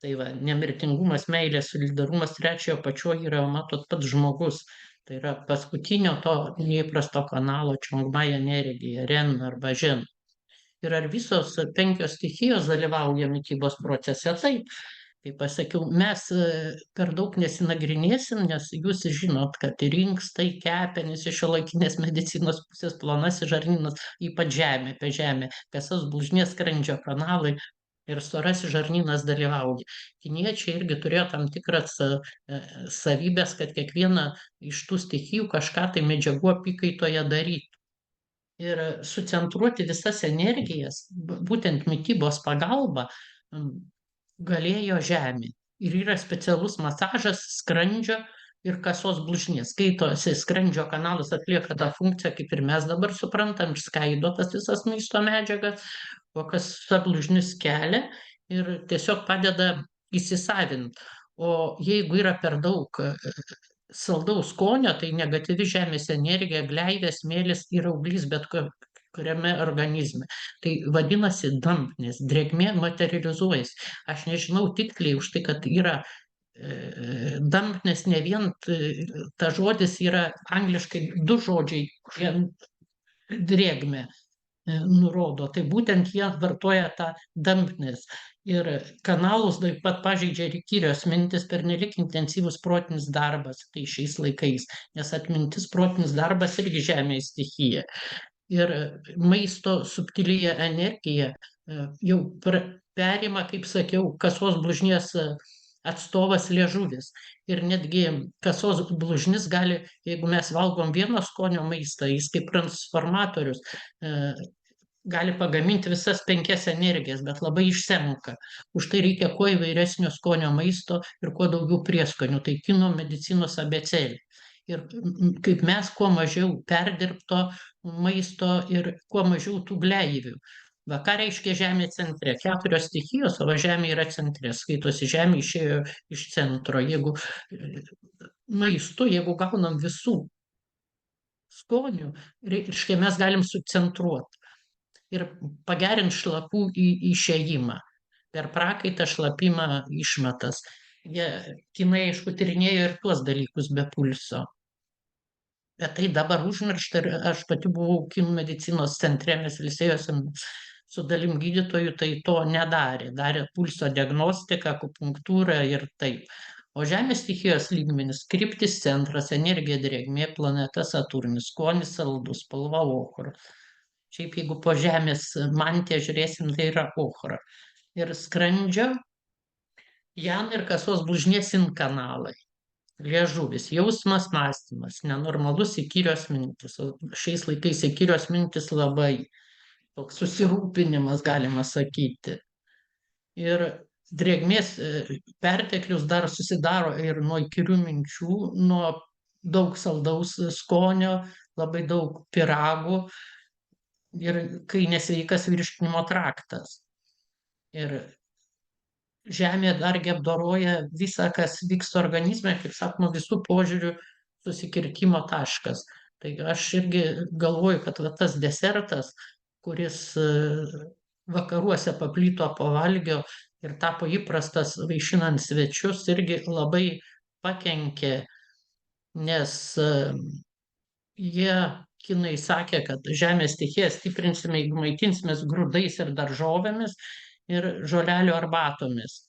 Tai va, nemirtingumas, meilė, solidarumas, trečiojo apačioje yra, matot, pats žmogus. Tai yra paskutinio to neįprasto kanalo Čiongmai energija, Ren arba Žen. Ir ar visos 5 stichijos dalyvauja mitybos procese? Taip, kaip pasakiau, mes per daug nesinagrinėsim, nes jūs žinot, kad ir inkstai, kepenys iš šiuolaikinės medicinos pusės, plonasis žarnynas, ypač žemė, apie žemę, kasas blužnies, skrandžio kanalai ir storasis žarnynas dalyvauja. Kiniečiai irgi turėjo tam tikras savybės, kad kiekviena iš tų stichijų kažką tai medžiagų apykaitoje darytų. Ir sucentruoti visas energijas, būtent mitybos pagalba, galėjo žemė. Ir yra specialus masažas skrandžio ir kasos blužnies. Skaitosi, skrandžio kanalas atlieka tą funkciją, kaip ir mes dabar suprantam, ir skaido tas visas maisto medžiagas, o kasa blužnis kelia ir tiesiog padeda įsisavinti. O jeigu yra per daug saldaus skonio, tai negatyvi žemės energija, gleivės, smėlis ir auglys bet kuriame organizme. Tai vadinasi dampnės, drėgmė materializuojasi. Aš nežinau tiksliai už tai, kad yra dampnės, ne vien ta žodis yra angliškai 2 žodžiai, kurie drėgmę nurodo. Tai būtent jie vartoja tą dampnės. Ir kanalus taip pat pažeidžia ir įkyrios mintys, pernelyg intensyvus protinis darbas, tai šiais laikais, nes atmintis, protinis darbas irgi žemės stichija. Ir maisto subtilėje energija jau perima, kaip sakiau, kasos blužnies atstovas liežuvis. Ir netgi kasos blužnis gali, jeigu mes valgom vieno skonio maistą, jis kaip transformatorius gali pagaminti visas 5 energijas, bet labai išsenka. Už tai reikia kuo įvairesnio skonio maisto ir kuo daugiau prieskonių. Tai kinų medicinos abėcėlė. Ir kaip mes, kuo mažiau perdirbto maisto ir kuo mažiau tų gleivių. Va, ką reiškia žemė centre? 4 stichijos, o žemė yra centre. Skaitosi, žemė išėjo iš centro. Jeigu maistu, jeigu gaunam visų skonių, reiškia, mes galim sucentruoti ir pagerinti šlapų išėjimą. Per prakaitą šlapimą išmetas. Kinai, aišku, tyrinėjo ir tuos dalykus be pulso. Bet tai dabar užmiršta ir aš pati buvau kinų medicinos centre, mes ilsėjosim su dalim gydytojų, tai to nedarė. Darė pulso diagnostiką, akupunktūrą ir taip. O žemės stichijos lygmenis, kryptis centras, energija, drėgmė, planeta Saturnis, skonis saldus, spalva ochra. Šiaip jeigu po žemės mantiją žiūrėsim, tai yra ochra. Ir skrandžio, jan ir kasos blužnies kanalai. Liežuvis, jausmas, mąstymas, nenormalus įkyrios mintis. O šiais laikais įkyrios mintis labai toks susirūpinimas, galima sakyti. Ir drėgmės perteklius dar susidaro ir nuo įkyrių minčių, nuo daug saldaus skonio, labai daug pyragų. Ir kai nesveikas virškinimo traktas. Ir žemė dargi apdoroja visą, kas vyksta organizme, kaip sakoma, visų požiūrių susikirtimo taškas. Tai aš irgi galvoju, kad va, tas desertas, kuris vakaruose paplito po valgio ir tapo įprastas vaišinant svečius, irgi labai pakenkė, nes kinai sakė, kad žemės stichiją stiprinsime, jeigu maitinsimės grūdais ir daržovėmis ir žolelių arbatomis.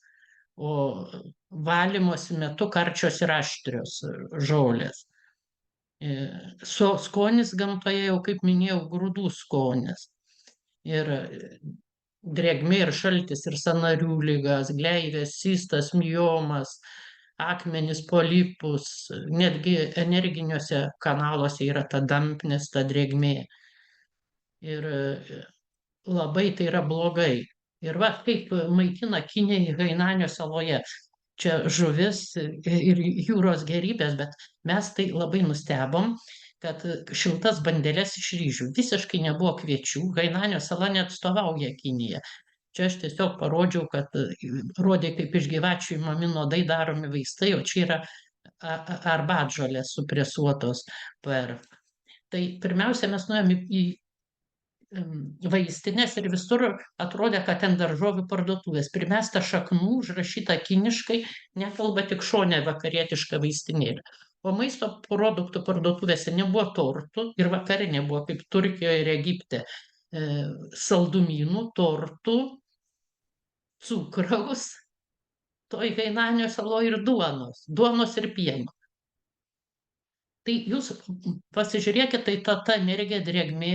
O valymosi metu karčios ir aštrios žolės. Skonis gamtoje, jau kaip minėjau, grūdų skonis. Ir drėgmė ir šaltis ir sąnarių ligas, gleivės, cistas, miomas, akmenis, polipus, netgi energiniuose kanaluose yra ta dampnės, ta drėgmė. Ir labai tai yra blogai. Ir va, kaip maitina Kinija Hainanio saloje. Čia žuvis ir jūros gerybės, bet mes tai labai nustebom, kad šiltas bandeles iš ryžių. Visiškai nebuvo kviečių. Hainanio sala neatstovauja Kiniją. Čia aš tiesiog parodžiau, kad rodė, kaip iš gyvačių imami nuodai daromi vaistai, o čia yra arbatžolės supresuotos per. Tai pirmiausia, mes nuėjome į vaistinės ir visur atrodė, kad ten daržovių parduotuvės. Primesta šaknų, užrašyta kiniškai, nekalba tik šone vakarietiška vaistinėlė. O maisto produktų parduotuvėse nebuvo tortų ir vakare nebuvo, kaip Turkijoje ir Egipte, saldumynų, tortų, cukraus, toj Hainanio saloje ir duonos ir pieno. Tai jūs pasižiūrėkit, tai ta energija, drėgmė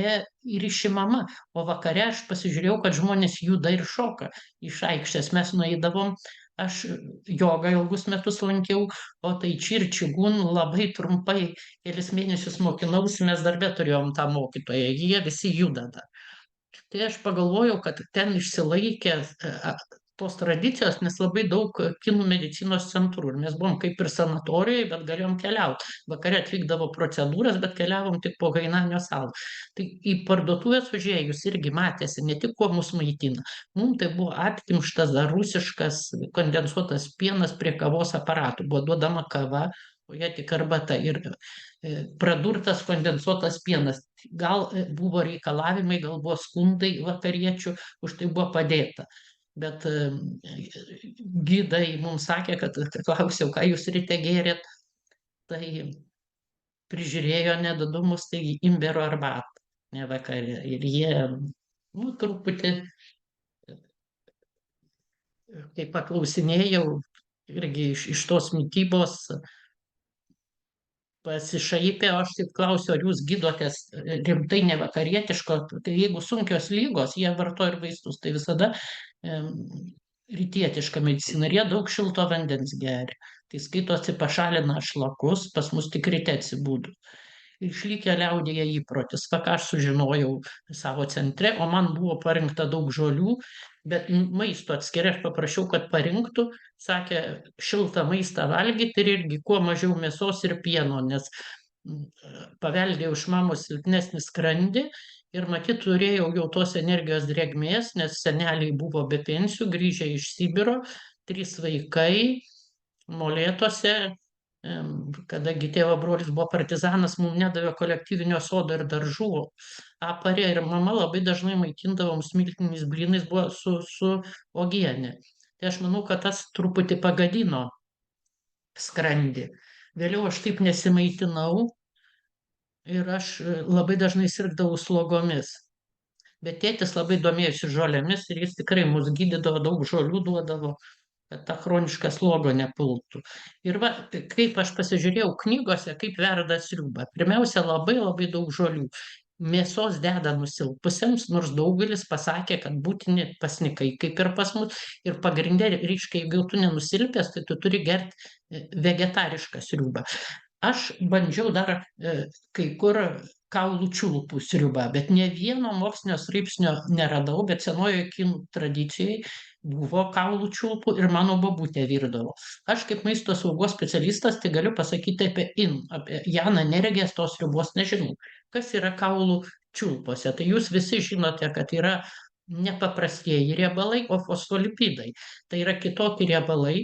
ir išimama. O vakare aš pasižiūrėjau, kad žmonės juda ir šoka iš aikštės. Mes nueidavom, aš jogą ilgus metus lankiau, o tai ir čigun labai trumpai, kelis mėnesius mokinausi, mes darbe turėjom tą mokytoją, jie visi juda dar. Tai aš pagalvojau, kad ten išsilaikė tos tradicijos, nes labai daug kinų medicinos centrų. Ir mes buvom kaip ir sanatorijoje, bet galėjom keliauti. Vakare atlikdavo procedūras, bet keliavom tik po Hainanio salą. Tai į parduotuvės užėjus irgi matėsi, ne tik kuo mus maitina. Mums tai buvo atkimštas rusiškas kondensuotas pienas prie kavos aparatų. Buvo duodama kava, o jie tik arbata. Ir pradurtas kondensuotas pienas. Gal buvo reikalavimai, gal buvo skundai vakariečių, už tai buvo padėta. Bet gidai mums sakė, kad klausiau, ką jūs ryte gėrėt, tai prižiūrėjo nedadumus, tai imbero arbatą, ne vakarė. Ir jie, truputį, kai paklausinėjau, irgi iš tos mitybos pasišaipė, o aš tik klausiu, ar jūs gydotės rimtai nevakarietiško, tai jeigu sunkios lygos, jie vartoja ir vaistus, tai visada rytietiška medicina ir jie daug šilto vandens geria. Tai skaitosi pašalina šlakus, pas mus tik ryte atsibūdus. Išlikę liaudėje įprotis, ką aš sužinojau savo centre, o man buvo parinkta daug žolių, bet maisto atskirai aš paprašiau, kad parinktų, sakė, šiltą maistą valgyti ir irgi kuo mažiau mėsos ir pieno, nes paveldėjau iš mamos silpnesnį skrandį ir matyt turėjau jau tos energijos drėgmės, nes seneliai buvo be pensijų, grįžę iš Sibiro, 3 vaikai, Molėtuose, kadangi tėvo brolis buvo partizanas, mums nedavė kolektyvinio sodo ir daržų, aparė ir mama labai dažnai maitindavom smiltiniais blynais, buvo su uogienė. Tai aš manau, kad tas truputį pagadino skrandį. Vėliau aš taip nesimaitinau ir aš labai dažnai sirgdavau slogomis. Bet tėtis labai domėjosi žolėmis ir jis tikrai mus gydydavo, daug žolių duodavo, kad ta chroniška slogo nepultų. Ir va, kaip aš pasižiūrėjau knygose, kaip verda sriuba. Pirmiausia, labai labai daug žolių. Mėsos deda nusilpusiems, nors daugelis pasakė, kad būtini pasnikai, kaip ir pas mus. Ir pagrindė, reiškia, jeigu tu nenusilpęs, tai tu turi gerti vegetarišką sriubą. Aš bandžiau dar kai kur kaulų čiulpų sriubą, bet ne vieno mokslinio straipsnio neradau, bet senojoje kinų tradicijai buvo kaulų čiulpų ir mano bobutė virdavo. Aš kaip maisto saugos specialistas tai galiu pasakyti apie Janą Neregės tos sriubos nežinau. Kas yra kaulų čiulpose? Tai jūs visi žinote, kad yra nepaprastieji riebalai, o fosfolipidai. Tai yra kitokie riebalai,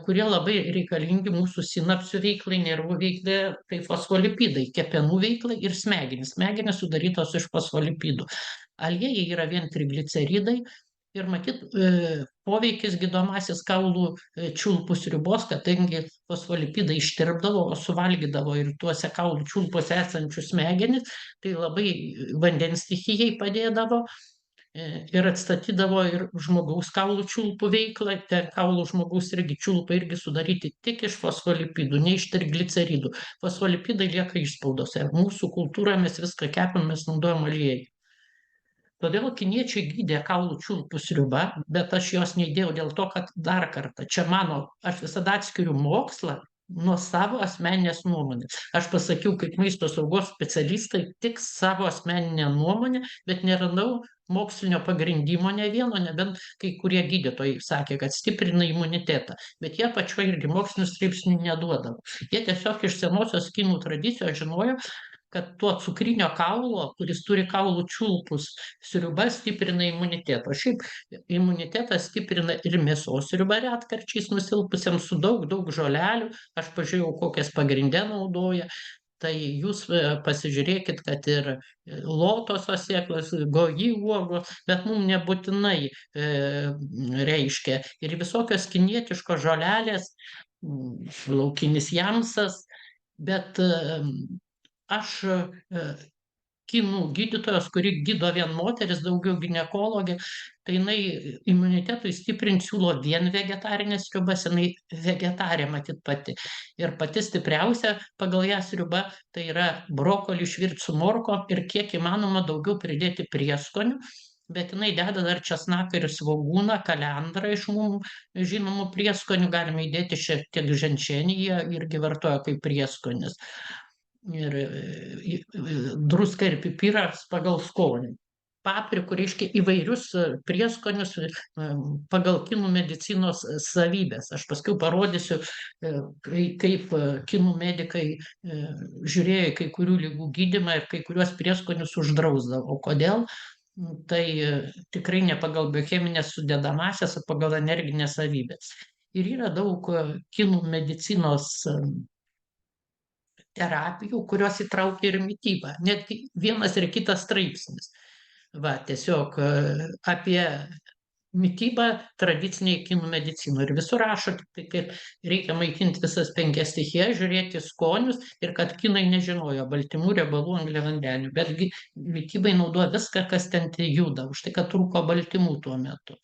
kurie labai reikalingi mūsų sinapsių veiklai, nervų veiklai, tai fosfolipidai, kepenų veiklai ir smegenys. Smegenys sudarytos iš fosfolipidų. Aliejai yra vien trigliceridai ir matyt, poveikis gydomasis kaulų čiulpų sriubos, kadangi fosfolipidai ištirpdavo, o suvalgydavo ir tuose kaulų čiulpuose esančius smegenis, tai labai vandens stichijai padėdavo ir atstatydavo ir žmogaus kaulų čiulpų veiklą. Tie kaulų žmogaus irgi čiulpai irgi sudaryti tik iš fosfolipidų, ne iš trigliceridų. Fosfolipidai lieka išspaudose. Mūsų kultūroje mes viską kepam, mes naudojam aliejų. Todėl kiniečiai gydė kaulų čiulpų sriuba, bet aš jos neįdėjau dėl to, kad dar kartą, čia aš visada atskiriu mokslą nuo savo asmeninės nuomonės. Aš pasakiau, kaip maisto saugos specialistai, tik savo asmeninę nuomonę, bet neradau mokslinio pagrindimo ne vieno, nebent kai kurie gydytojai sakė, kad stiprina imunitetą, bet jie pačioj irgi mokslinių straipsnių neduodavo. Jie tiesiog iš senosios kinų tradicijos žinojo, kad tuo cukrinio kaulo, kuris turi kaulų čiulpus, sriuba stiprina imunitetą. O šiaip imunitetą stiprina ir mėsos sriuba retkarčiais nusilpusiam su daug žolelių. Aš pažiūrėjau, kokias pagrindė naudoja. Tai jūs pasižiūrėkit, kad ir lotoso sėklos, goji uogos, bet mums nebūtinai reiškia. Ir visokios kinietiškos žolelės, laukinis jamsas, bet aš kinų gydytojos, kuri gydo vien moteris, daugiau ginekologė, tai jinai imunitetui stiprinti siūlo vien vegetarinės sriubas, jinai vegetarė matyt pati. Ir pati stipriausia pagal ją sriuba tai yra brokolių išvirti su morkom ir kiek įmanoma daugiau pridėti prieskonių, bet jinai deda dar česnaką ir svogūną, kalendrą iš mums žinomų prieskonių, galime įdėti šiek tiek ženšenį, jie irgi vartoja kaip prieskonis. Ir druską ir pipiras pagal skonį. Paprikų reiškia įvairius prieskonius pagal kinų medicinos savybės. Aš paskui parodysiu, kaip kinų medikai žiūrėjo į kai kurių ligų gydymą ir kai kuriuos prieskonius uždrausdavo. Kodėl? Tai tikrai ne pagal biocheminės sudedamąsias, o pagal energinės savybės. Ir yra daug kinų medicinos terapijų, kurios įtraukia ir mitybą. Netgi vienas ir kitas straipsnis. Va, tiesiog apie mitybą tradiciniai kinų medicinoje. Ir visur rašo, kaip reikia maitinti visas 5 stichijas, žiūrėti skonius ir kad kinai nežinojo baltymų, riebalų, angliavandenių. Betgi mitybai naudoja viską, kas ten juda, už tai, kad trūko baltymų tuo metu.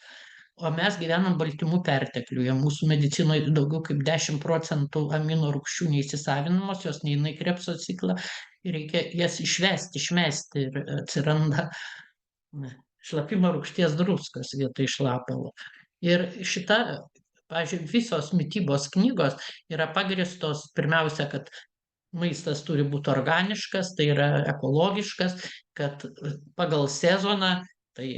O mes gyvenam baltymų pertekliuje. Mūsų medicinoje daugiau kaip 10% amino rūgščių neįsisavinamos, jos neina į Krebso ciklą ir reikia jas išmesti ir atsiranda šlapimo rūgšties druskos vietoj šlapalo. Ir šita, pavyzdžiui, visos mitybos knygos yra pagrįstos pirmiausia, kad maistas turi būti organiškas, tai yra ekologiškas, kad pagal sezoną, tai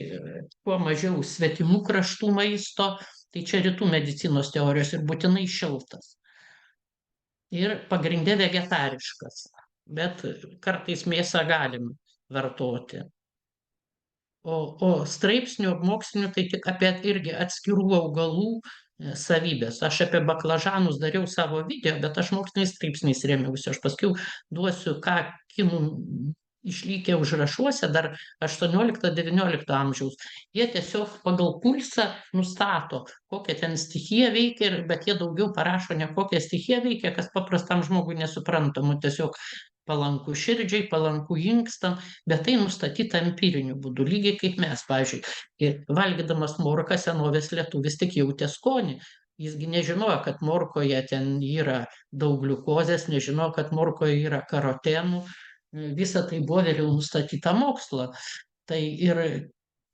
kuo mažiau svetimų kraštų maisto, tai čia rytų medicinos teorijos ir būtinai šiltas. Ir pagrindė vegetariškas, bet kartais mėsą galim vartoti. O straipsnių mokslinių tai tik apie irgi atskirų augalų savybės. Aš apie baklažanus dariau savo video, bet aš moksliniais straipsniais remiausi. Aš paskui duosiu, ką kinų išlikę užrašuose dar 18-19 amžiaus. Jie tiesiog pagal pulsą nustato, kokią ten stichiją veikia, bet jie daugiau parašo ne kokią stichiją veikia, kas paprastam žmogui nesuprantamu, tiesiog palanku širdžiai, palanku inkstam, bet tai nustatyta empiriniu būdu, lygiai kaip mes, pavyzdžiui. Valgydamas morką senovės lietuvis tik jautė skonį. Jisgi nežinojo, kad morkoje ten yra daug gliukozės, nežinojo, kad morkoje yra karotenų. Visa tai buvo vėliau nustatyta mokslo. Tai ir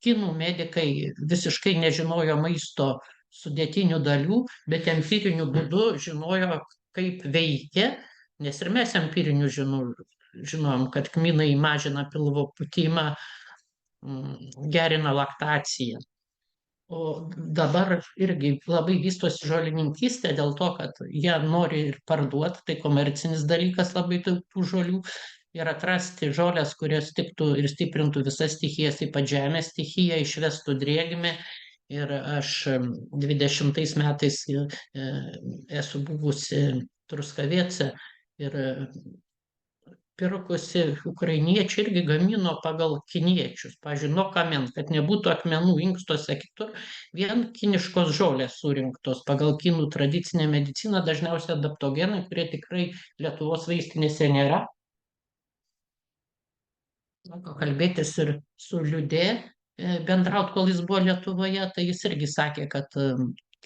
kinų medikai visiškai nežinojo maisto sudėtinių dalių, bet empiriniu būdu žinojo, kaip veikia, nes ir mes empiriniu žinom, kad kmynai mažina pilvo pūtimą, gerina laktaciją. O dabar irgi labai vystosi žolininkystė dėl to, kad jie nori ir parduoti, tai komercinis dalykas labai daug tų žolių. Ir atrasti žolės, kurios tiktų ir stiprintų visas stichijas, taip pat žemės stichiją, išvestų drėgmę. Ir aš 20 metais esu buvusi Truskaviece ir pirkusi ukrainiečiai irgi gamino pagal kiniečius. Pavyzdžiui, nuo kamens, kad nebūtų akmenų inkstuose kitur, vien kiniškos žolės surinktos pagal kinų tradicinę mediciną, dažniausiai adaptogenai, kurie tikrai Lietuvos vaistinėse nėra. Kalbėtis ir su Liudė, bendraut, kol jis buvo Lietuvoje, tai jis irgi sakė, kad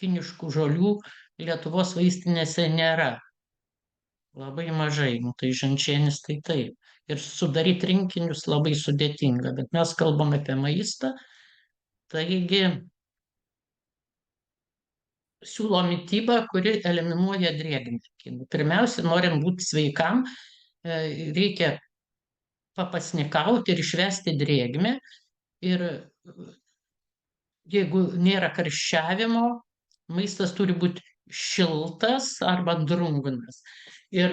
kiniškų žolių Lietuvos vaistinėse nėra. Labai mažai, nu tai ženšenis tai taip. Ir sudaryti rinkinius labai sudėtinga, bet mes kalbam apie maistą, taigi siūlo mitybą, kuri eliminuoja drėgmę. Pirmiausia, norint būti sveikam, reikia papasnikauti ir išvesti drėgmę. Ir jeigu nėra karščiavimo, maistas turi būti šiltas arba drungnas. Ir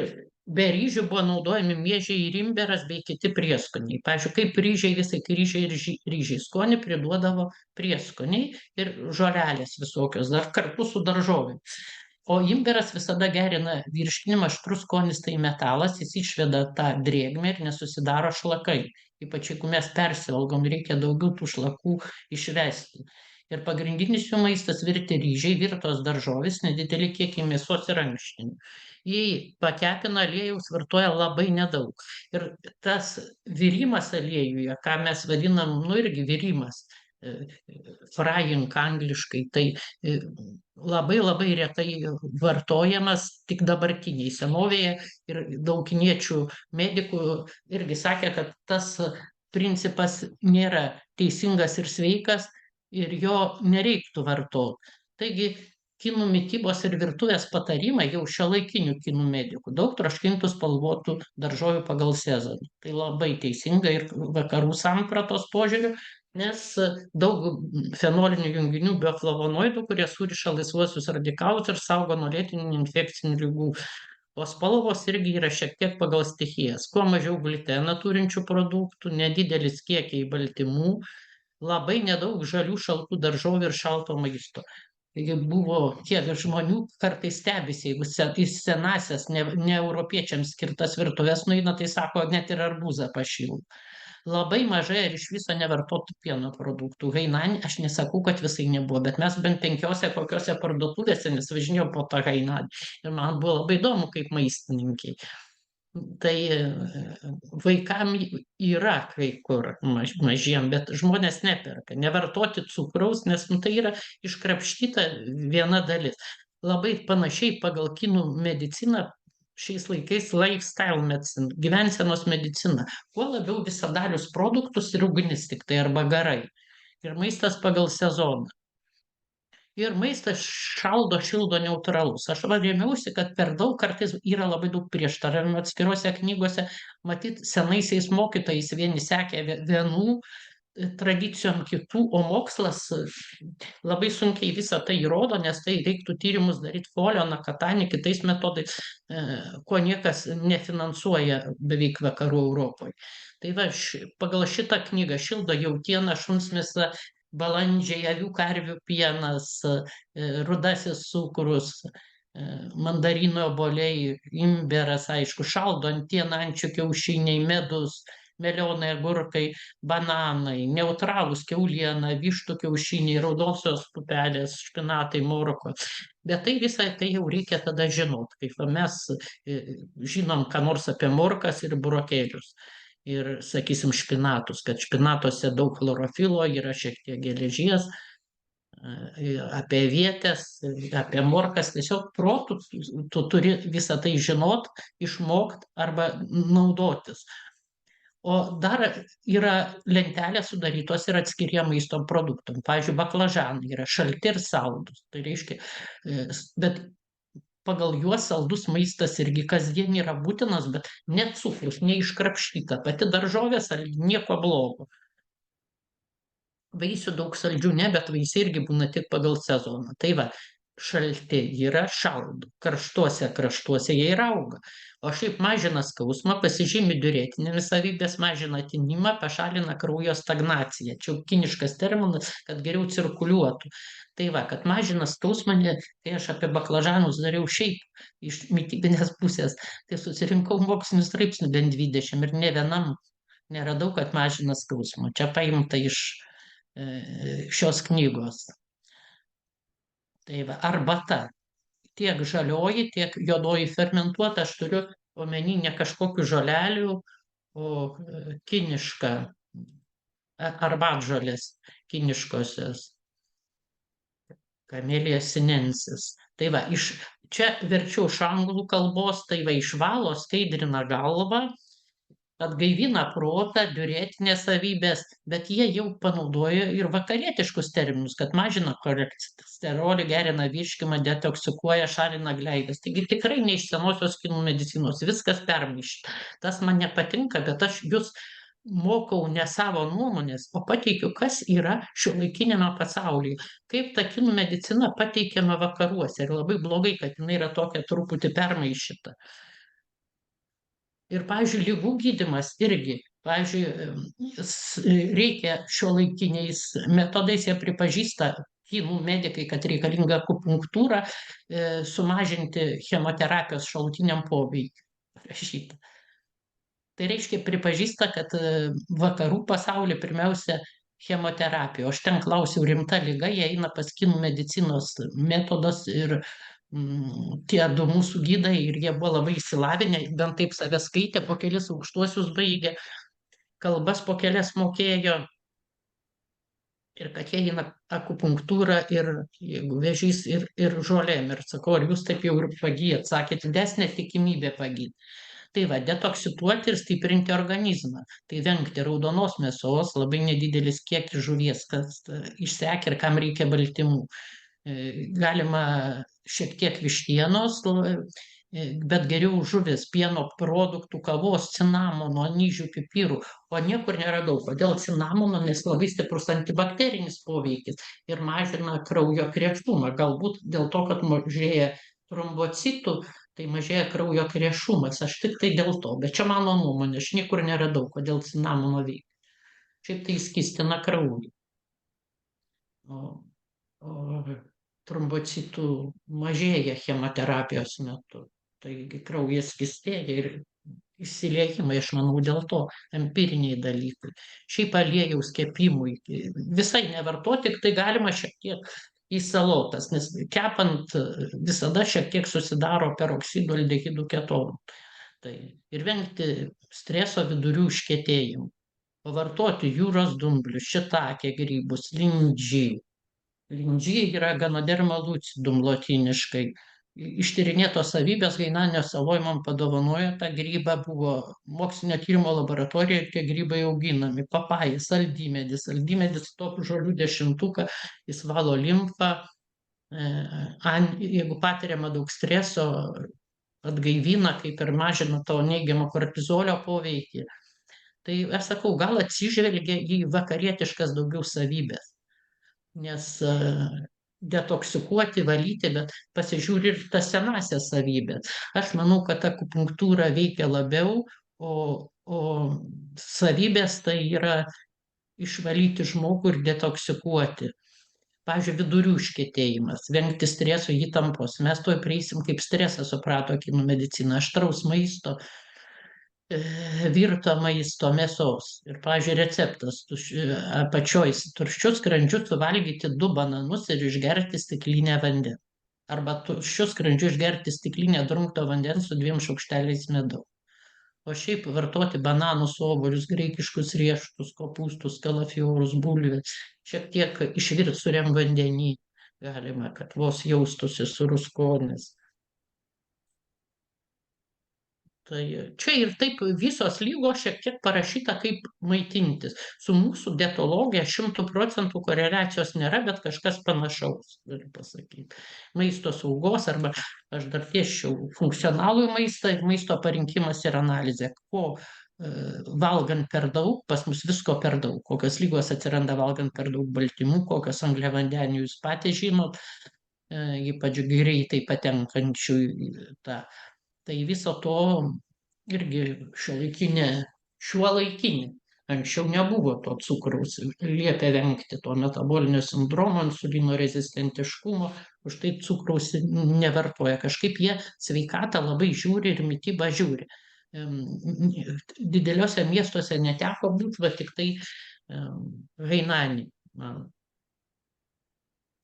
be ryžių buvo naudojami miežiai ir imberas bei kiti prieskoniai. Pavyzdžiui, kaip ryžiai, visai ryžiai ir ryžiai skonį priduodavo prieskoniai ir žolelės visokios, dar kartu su daržovėm. O imberas visada gerina virškinimą, aštrus skonis tai metalas, jis išveda tą drėgmę ir nesusidaro šlakai. Ypač jeigu mes persivalgom, reikia daugiau tų šlakų išvesti. Ir pagrindinis jų maistas virti ryžiai, virtos daržovės, nedideli kiekiai mėsos ir ankštinių. Jei pakepina aliejaus, vartoja labai nedaug. Ir tas virimas aliejuje, ką mes vadinam, nu irgi virimas, frying angliškai, tai labai labai retai vartojamas tik dabartiniai. Senovėje ir daug kiniečių medikų irgi sakė, kad tas principas nėra teisingas ir sveikas ir jo nereiktų vartoti. Taigi kinų mitybos ir virtuvės patarimai jau šiuolaikinių kinų medikų: daug troškintų spalvotų daržovių pagal sezoną. Tai labai teisinga ir vakarų sampratos požiūriu, nes daug fenolinių junginių bioflavonoidų, kurie suriša laisvuosius radikalus ir saugo nuo lėtinių infekcinių ligų. O spalvos irgi yra šiek tiek pagal stichijas. Kuo mažiau gluteno turinčių produktų, nedidelis kiekiai baltymų, labai nedaug žalių šaltų daržovių ir šalto maisto. Taigi buvo tiek žmonių, kartais stebisi, jeigu į senasias, ne europiečiams skirtas virtuves nueina, tai sako, net ir arbūzą pašildo. Labai mažai ar iš viso nevartotų pieno produktų. Hainanė, aš nesakau, kad visai nebuvo, bet mes bent 5 kokiose parduotuvėse nes važinėjau po tą Hainanę. Ir man buvo labai įdomu kaip maistininkiai. Tai vaikam yra kai kur mažiem, bet žmonės neperka. Nevartoti cukraus, nes tai yra iškrapštyta viena dalis. Labai panašiai pagal kinų mediciną šiais laikais lifestyle medicine, gyvensenos medicina. Kuo labiau visadarius produktus ir ugnis tik tai arba garai. Ir maistas pagal sezoną. Ir maistas šaldo, šildo neutralus. Aš rėmiausi, kad per daug kartais yra labai daug prieštaravimų atskirose knygose. Matyt, senaisiais mokytojais vieni sekė vienų tradicijom kitų, o mokslas labai sunkiai visą tai įrodo, nes tai reiktų tyrimus daryti folio, nakatani, kitais metodais, ko niekas nefinansuoja beveik vakarų Europoje. Tai va, pagal šitą knygą šildo jautiena, šuns mėsa, balandžiai, avių karvių pienas, rudasis cukrus, mandarino obuoliai, imberas, aišku, šaldo antiena, ančių kiaušiniai, medus, melionai, agurkai, bananai, neutralūs kiauliena, vištų kiaušiniai, raudonosios pupelės, špinatai, morkos. Bet tai visą tai jau reikia tada žinot, kaip mes žinom, ką nors apie morkas ir burokėlius. Ir, sakysim, špinatus, kad špinatuose daug chlorofilo, yra šiek tiek geležies, apie vietės, apie morkas, tiesiog protų tu turi visą tai žinot, išmokt arba naudotis. O dar yra lentelės sudarytos ir atskiriem maisto produktam. Pavyzdžiui, baklažanai yra šalti ir saldus. Tai reiškia, bet pagal juos saldus maistas irgi kasdien yra būtinas, bet ne cukrus, neiškrapštyta. Pati daržovė saldi, nieko blogo. Vaisių daug saldžių ne, bet vaisiai irgi būna tik pagal sezoną. Tai va, šalti yra šaldo, karštuose kraštuose jie ir auga. O šiaip mažina skausmą, pasižymi diuretinėmis savybės, mažina tinimą, pašalina kraujo stagnaciją. Čia jau kiniškas terminas, kad geriau cirkuliuotų. Tai va, kad mažina skausmą, kai aš apie baklažanus dariau šiaip iš mitybinės pusės, tai susirinkau mokslinių straipsnių bent 20 ir ne vienam neradau, kad mažina skausmą. Čia paimta iš šios knygos. Tai va, arbata. Tiek žalioji, tiek juodoji fermentuota, aš turiu omeny ne kažkokių žolelių, o kinišką arbatžolės, kiniškosios, Camellia sinensis. Tai va, čia verčiau iš anglų kalbos, tai va, išvalo, skaidrina galvą, atgaivina protą, diuretinės savybės, bet jie jau panaudojo ir vakarietiškus terminus, kad mažina cholesterolį, gerina virškimą, detoksikuoja, šalina gleives. Taigi tikrai ne iš senosios kinų medicinos, viskas permaišyta. Tas man nepatinka, bet aš jūs mokau ne savo nuomonės, o pateikiu, kas yra šiuolaikinėme pasaulyje. Kaip ta kinų medicina pateikiama vakaruose. Ir labai blogai, kad jinai yra tokia truputį permaišyta. Ir, pavyzdžiui, lygų gydymas irgi, pavyzdžiui, reikia šiuolaikiniais metodais, jie pripažįsta, kinų medikai, kad reikalinga akupunktūra sumažinti chemoterapijos šalutiniam poveikiui. Rašyta. Tai reiškia pripažįsta, kad vakarų pasaulyje pirmiausia chemoterapija. O aš ten klausiau, rimta lyga, jie eina pas kinų medicinos metodas ir tie du mūsų gydai ir jie buvo labai išsilavinę, bent taip save skaitė, po kelis aukštuosius baigė, kalbas po kelias mokėjo ir kad jie eina akupunktūrą ir jeigu vėžys ir žolėm. Ir sakau, ar jūs taip jau ir pagyjat? Sakė, didesnė tikimybė pagyt. Tai va, detoksikuoti ir stiprinti organizmą. Tai vengti raudonos mėsos, labai nedidelis kiekis žuvies, kas išsekė ir kam reikia baltymų. Galima šiek tiek vištienos, bet geriau žuvis, pieno produktų, kavos, cinamono, anyžių, pipirų. O niekur neradau. Kodėl cinamono? Nes labai stiprus antibakterinis poveikis ir mažina kraujo krešumą. Galbūt dėl to, kad mažėja trombocitų, tai mažėja kraujo krešumas. Aš tik tai dėl to. Bet čia mano nuomonė. Aš niekur neradau, kodėl cinamono veikia. Šiaip tai skystina kraują. O trombocitų mažėja chemoterapijos metu. Taigi kraujas skystėja ir išsiliejimai, aš manau, dėl to empiriniai dalykai. Šiaip aliejaus kepimui visai nevartoti, tik tai galima šiek tiek į salotas, nes kepant visada šiek tiek susidaro peroksidų aldehidų ketonų. Tai ir vengti streso vidurių užkietėjimų. Pavartoti jūros dumblius, šitakė grybus, lindžiai. Lindžiai yra Ganoderma lucidum lotyniškai. Ištyrinėtos savybės Gainanio saloj man padovanojo tą grybą, buvo mokslinio tyrimo laboratorija ir tie grybai auginami. Papaja, saldymedis. Saldymedis top žolių 10, jis valo limfą. Jeigu patiriama daug streso, atgaivina, kaip ir mažina to neigiamą kortizolio poveikį. Tai aš sakau, gal atsižvelgia į vakarietiškas daugiau savybės. Nes detoksikuoti, valyti, bet pasižiūri ir tas senasias savybės. Aš manau, kad akupunktūra veikia labiau, o savybės tai yra išvalyti žmogų ir detoksikuoti. Pavyzdžiui, vidurių užkietėjimas, vengti streso, įtampos. Mes tuoj prieisim, kaip stresą suprato kinų medicina, aštraus maisto, virto maisto, mėsos. Ir, pavyzdžiui, receptas apačioj tuščius skrandžius suvalgyti 2 bananus ir išgerti stiklinę vandens. Arba tuščius skrandžius išgerti stiklinę drungto vandens su 2 šaukšteliais medaus. O šiaip vartoti bananus, obuolius, graikiškus riešutus, kopūstus, kalafiorus, bulves, šiek tiek išvirti suriam vandenį galima, kad vos jaustųsi sūrus skonis. Tai čia ir taip visos lygos šiek tiek parašyta, kaip maitintis. Su mūsų dietologija 100% koreliacijos nėra, bet kažkas panašaus, galiu pasakyti. Maisto saugos arba aš dar tieščiau funkcionalų maistą ir maisto parinkimas ir analizė. Ko valgant per daug, pas mus visko per daug. Kokios lygos atsiranda valgant per daug baltymų, kokios angliavandenių jūs patys žinot. ypač greitai patenkančių į tą. Tai viso to irgi šiuolaikinė. Anksčiau nebuvo to cukraus, liepia vengti to metabolinio sindromo, insulino rezistentiškumo, už tai cukraus nevartoja. Kažkaip jie sveikatą labai žiūri ir mitybą žiūri. Dideliuose miestuose neteko būti, va tik tai Hainanį.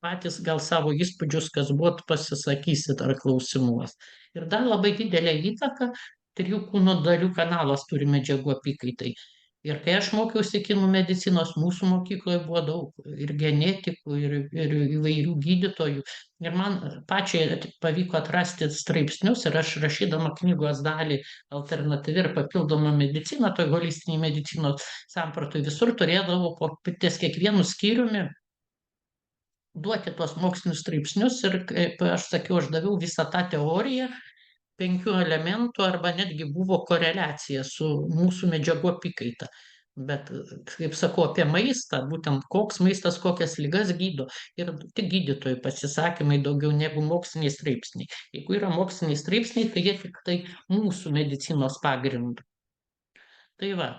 Patys gal savo įspūdžius, kas buvot, pasisakysit ar klausimuos. Ir dar labai didelę įtaką trijų kūno dalių kanalas turi medžiagų apykaitai. Ir kai aš mokiausi kinų medicinos, mūsų mokykloje buvo daug ir genetikų, ir įvairių gydytojų. Ir man pačiai pavyko atrasti straipsnius ir aš rašydama knygos dalį alternatyvi ir papildoma medicina, toj holistiniai medicinos sampratoj visur turėdavau ties kiekvienu skyriumi duoti tuos mokslinius straipsnius ir, kaip aš sakiau, aš daviau visą tą teoriją 5 elementų arba netgi buvo koreliacija su mūsų medžiagų apykaita. Bet, kaip sakau, apie maistą, būtent koks maistas kokias ligas gydo ir tik gydytojų pasisakymai daugiau negu moksliniai straipsniai. Jeigu yra moksliniai straipsniai, tai jie tik tai mūsų medicinos pagrindu. Tai va,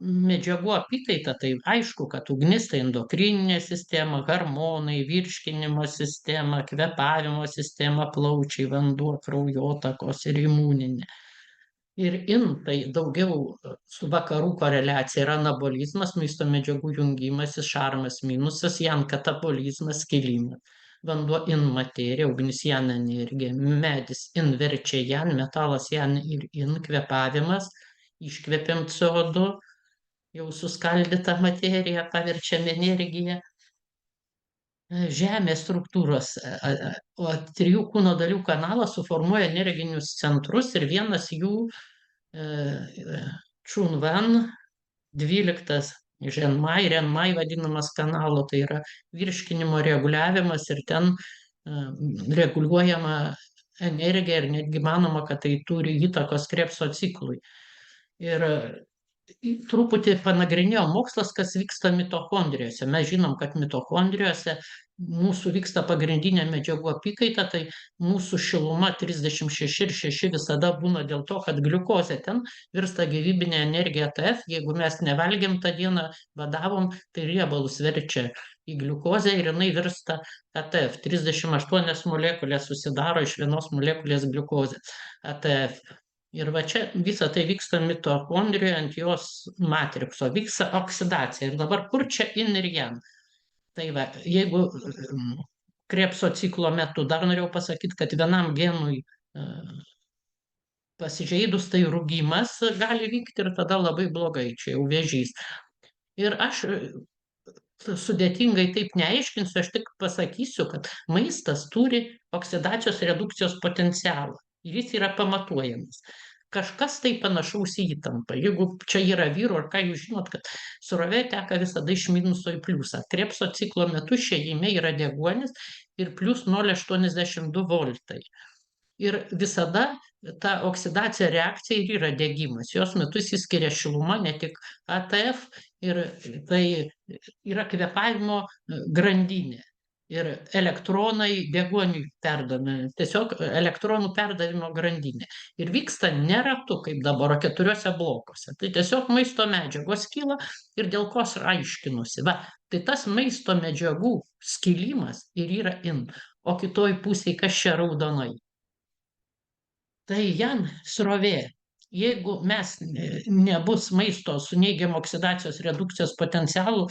medžiagų apykaita, tai aišku, kad ugnis tai endokrininė sistema, hormonai, virškinimo sistema, kvėpavimo sistema, plaučiai, vanduo, kraujotakos ir imuninė. Ir tai daugiau su vakarų koreliacija yra anabolizmas, maisto medžiagų jungimasis, šarmas minusas, jan katabolizmas, skilimas. Vanduo in materija, ugnis jan energija, medis in verčia jan, metalas jan ir in kvėpavimas, iškvėpiam CO2, jau suskaldytą materiją paverčiam energiją. Žemės struktūros, o 3 kūno dalių kanalas suformuoja energinius centrus ir vienas jų Chunwan 12 Renmai vadinamas kanalo, tai yra virškinimo reguliavimas ir ten reguliuojama energija ir netgi manoma, kad tai turi įtakos Krebso ciklui. Ir truputį panagrinėjo mokslas, kas vyksta mitochondrijose. Mes žinom, kad mitochondrijose mūsų vyksta pagrindinė medžiagų apykaita, tai mūsų šiluma 36 ir 6 visada būna dėl to, kad gliukozė ten virsta gyvybinė energija ATF. Jeigu mes nevalgėm tą dieną, badavom, tai riebalus verčia į gliukozę ir jinai virsta ATF. 38 molekulės susidaro iš vienos molekulės gliukozės ATF. Ir va čia visą tai vyksta mitochondrijoje ant jos matrikso, vyksta oksidacija. Ir dabar kur čia in ir jan? Tai va, jeigu Krebso ciklo metu, dar norėjau pasakyti, kad vienam genui pasižeidus, tai rūgimas gali vykti ir tada labai blogai, čia jau vėžys. Ir aš sudėtingai taip neaiškinsiu, aš tik pasakysiu, kad maistas turi oksidacijos redukcijos potencialą. Ir jis yra pamatuojamas. Kažkas tai panašaus į įtampą. Jeigu čia yra vyru, ar ką jūs žinot, kad srovė teka visada iš minuso į pliusą. Krebso ciklo metu šeime yra deguonis ir plus 0,82 voltai. Ir visada ta oksidacija reakcija ir yra degimas. Jos metu įsiskiria šiluma, ne tik ATF, ir tai yra kvėpavimo grandinė. Ir elektronai deguoniui perdami, tiesiog elektronų perdavimo grandinė. Ir vyksta ne ratu, kaip dabar, o 4 blokuose. Tai tiesiog maisto medžiagos kyla ir dėl ko aš aiškinusi. Va, tai tas maisto medžiagų skilimas ir yra in, o kitoj pusėje kas čia raudonai. Tai jan srovė. Jeigu mes nebus maisto su neigiamo oksidacijos redukcijos potencialu,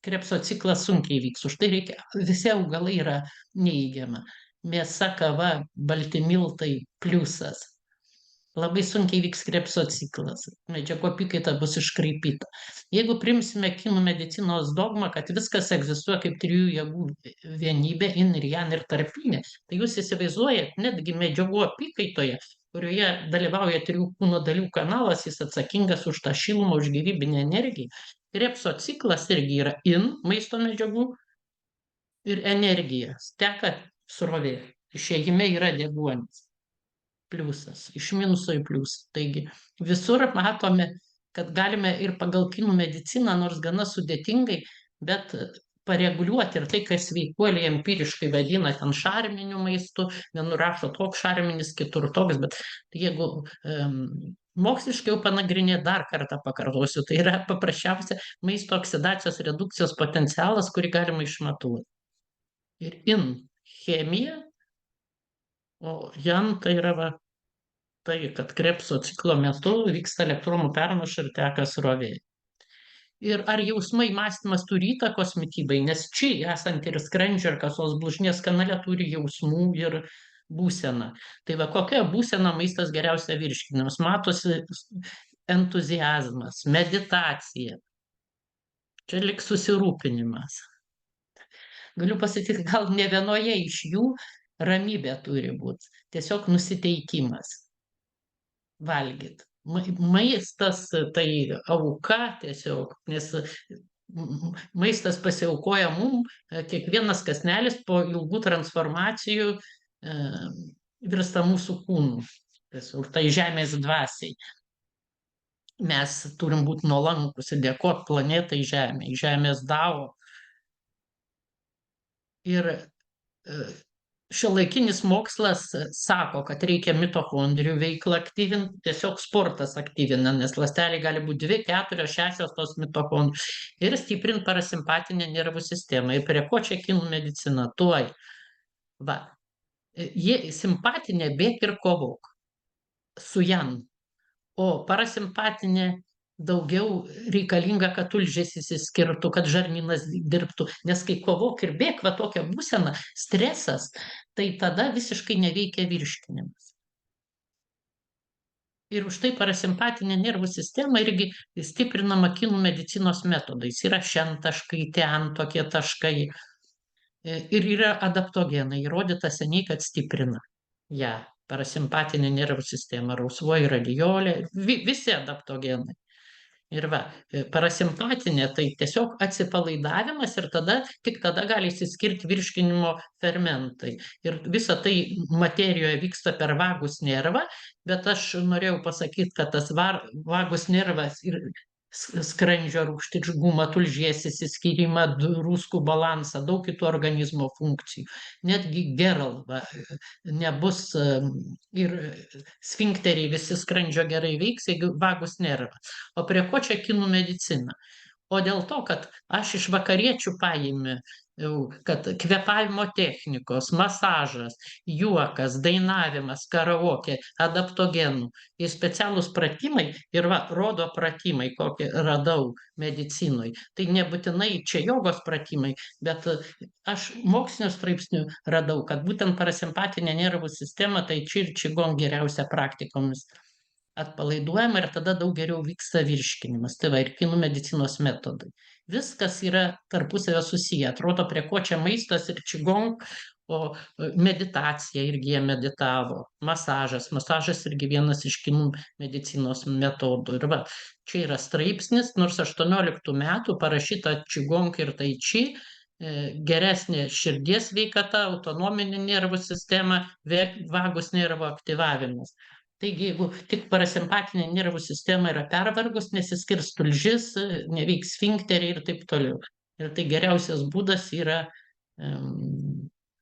Krebso ciklas sunkiai vyks. Už tai reikia, visi augalai yra neigiama. Mėsa, kava, balti miltai pliusas. Labai sunkiai vyks Krebso ciklas. Medžiagų apykaita bus iškraipyta. Jeigu primsime kinų medicinos dogmą, kad viskas egzistuoja kaip 3 jėgų vienybė, in ir jan ir tarpinė, tai jūs įsivaizduojat, netgi medžiagų apykaitoje, kurioje dalyvauja 3 kūno dalių kanalas, jis atsakingas už tą šilumą, už gyvybinę energiją. Krebso ciklas irgi yra in maisto medžiagų ir energija. Teka srovė. Išėjime yra deguonis. Pliusas. Iš minuso į pliusą. Taigi visur matome, kad galime ir pagal kinų mediciną, nors gana sudėtingai, bet pareguliuoti ir tai, kas sveikuoliai empiriškai vadina ten šarminiu maistu, vienur rašo toks šarminis, kitur toks, bet jeigu moksliškai jau panagrinėti, dar kartą pakartosiu, tai yra paprasčiausia maisto oksidacijos redukcijos potencialas, kurį galima išmatuoti. Ir in chemija, o jan tai yra va, tai, kad Krebso ciklo metu vyksta elektronų pernaša ir teka srovė. Ir ar jausmai, mąstymas turi įtakos mitybai, nes čia esant ir skrandžio ir kasos blužnies kanale turi jausmų ir būseną. Tai va, kokia būsena maistas geriausia virškinimas? Matosi entuziazmas, meditacija. Čia lik susirūpinimas. Galiu pasakyti, gal ne vienoje iš jų ramybė turi būti. Tiesiog nusiteikimas valgyti. Maistas tai auka tiesiog, nes maistas pasiaukoja mum, kiekvienas kąsnelis po ilgų transformacijų virsta mūsų kūnu. Tiesiog tai žemės dvasiai. Mes turim būti nuolankus ir dėkoti planetai Žemei, žemės dao. Ir šiuolaikinis mokslas sako, kad reikia mitochondrijų veiklą aktyvinti, tiesiog sportas aktyvina, nes ląstelė gali būti 2, 4, 6 tos mitochondrijų ir stiprinti parasimpatinę nervų sistemą. Ir prie ko čia kinų medicina? Tuoj. Va. Simpatinė bėk ir kovok su jan, o parasimpatinė daugiau reikalinga, kad tulžis išsiskirtų, kad žarnynas dirbtų, nes kai kovok ir bėk, va tokia būsena, stresas, tai tada visiškai neveikia virškinimas. Ir už tai parasimpatinė nervų sistema irgi stiprinama kinų medicinos metodais. Yra šentaškai, ten tokie taškai. Ir yra adaptogenai, įrodyta seniai, kad stiprina ją, parasimpatinė nervų sistema, rausvoji radiolė, visi adaptogenai. Ir va, parasimpatinė tai tiesiog atsipalaidavimas ir tik tada gali išsiskirti virškinimo fermentai. Ir visa tai materijoje vyksta per vagus nervą, bet aš norėjau pasakyti, kad tas vagus nervas ir skrandžio rūgštiškumą, tulžies išsiskyrimą, druskų balansą, daug kitų organizmo funkcijų. Netgi geral nebus ir sfinkteriai visi skrandžio gerai veiks, jeigu vagus nervas. O prie ko čia kinų medicina? O dėl to, kad aš iš vakariečių paėmė, kad kvėpavimo technikos, masažas, juokas, dainavimas, karaokė, adaptogenų ir specialūs pratimai, ir va, rodo pratimai, kokį radau medicinoj. Tai nebūtinai čia jogos pratimai, bet aš mokslinių straipsnių radau, kad būtent parasimpatinė nervų sistema, tai čia ir čigong geriausia praktikomis atpalaiduojama ir tada daug geriau vyksta virškinimas. Tai va, ir kinų medicinos metodai. Viskas yra tarpusavio susiję. Atrodo, prie ko čia maistas ir čigong, o meditacija irgi jie meditavo. Masažas irgi vienas iš kinų medicinos metodų. Ir va, čia yra straipsnis, nors 18 metų parašyta čigong ir tai či, geresnė širdies sveikata, autonominė nervų sistema, vagus nervo aktyvavimas. Taigi, jeigu tik parasimpatinė nervų sistema yra pervargus, nesiskirs tulžis, neveiks sfinkteriai ir taip toliau. Ir tai geriausias būdas yra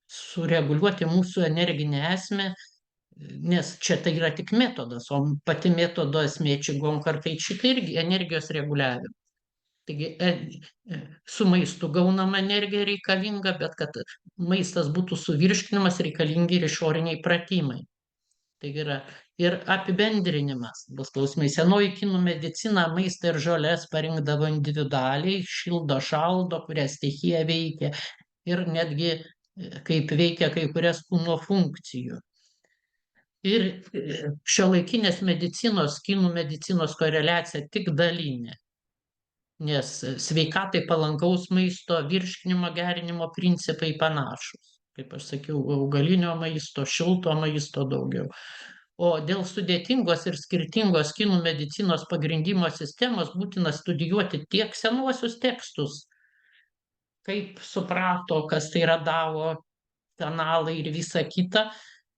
sureguliuoti mūsų energinę esmę, nes čia tai yra tik metodas, o pati metodo esmė čigong ar tai či, tai irgi energijos reguliavimas. Taigi su maistu gaunama energija reikalinga, bet kad maistas būtų suvirškinamas, reikalingi ir išoriniai pratimai. Taigi yra ir apibendrinimas, bus klausimai. Senoji kinų medicina maistą ir žoles parinkdavo individualiai, šildo, šaldo, kurią stichija veikia ir netgi kaip veikia kai kurias kūno funkcijų. Ir šiuolaikinės medicinos, kinų medicinos koreliacija tik dalinė, nes sveikatai palankaus maisto virškinimo gerinimo principai panašus. Kaip aš sakiau, augalinio maisto, šilto maisto daugiau. O dėl sudėtingos ir skirtingos kinų medicinos pagrindimo sistemos būtina studijuoti tiek senuosius tekstus, kaip suprato, kas tai yra dao kanalai ir visa kita,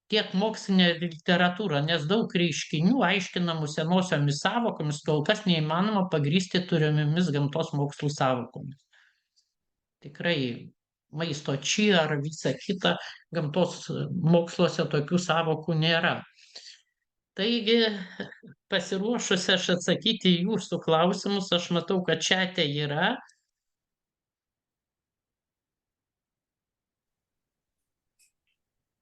tiek mokslinė literatūra, nes daug reiškinių aiškinamų senosiomis sąvokomis kol kas neįmanoma pagrįsti turimomis gamtos mokslų sąvokomis. Tikrai maisto či ar visa kita gamtos moksluose tokių sąvokų nėra. Taigi, pasiruošusi aš atsakyti į jūsų klausimus, aš matau, kad čiate yra.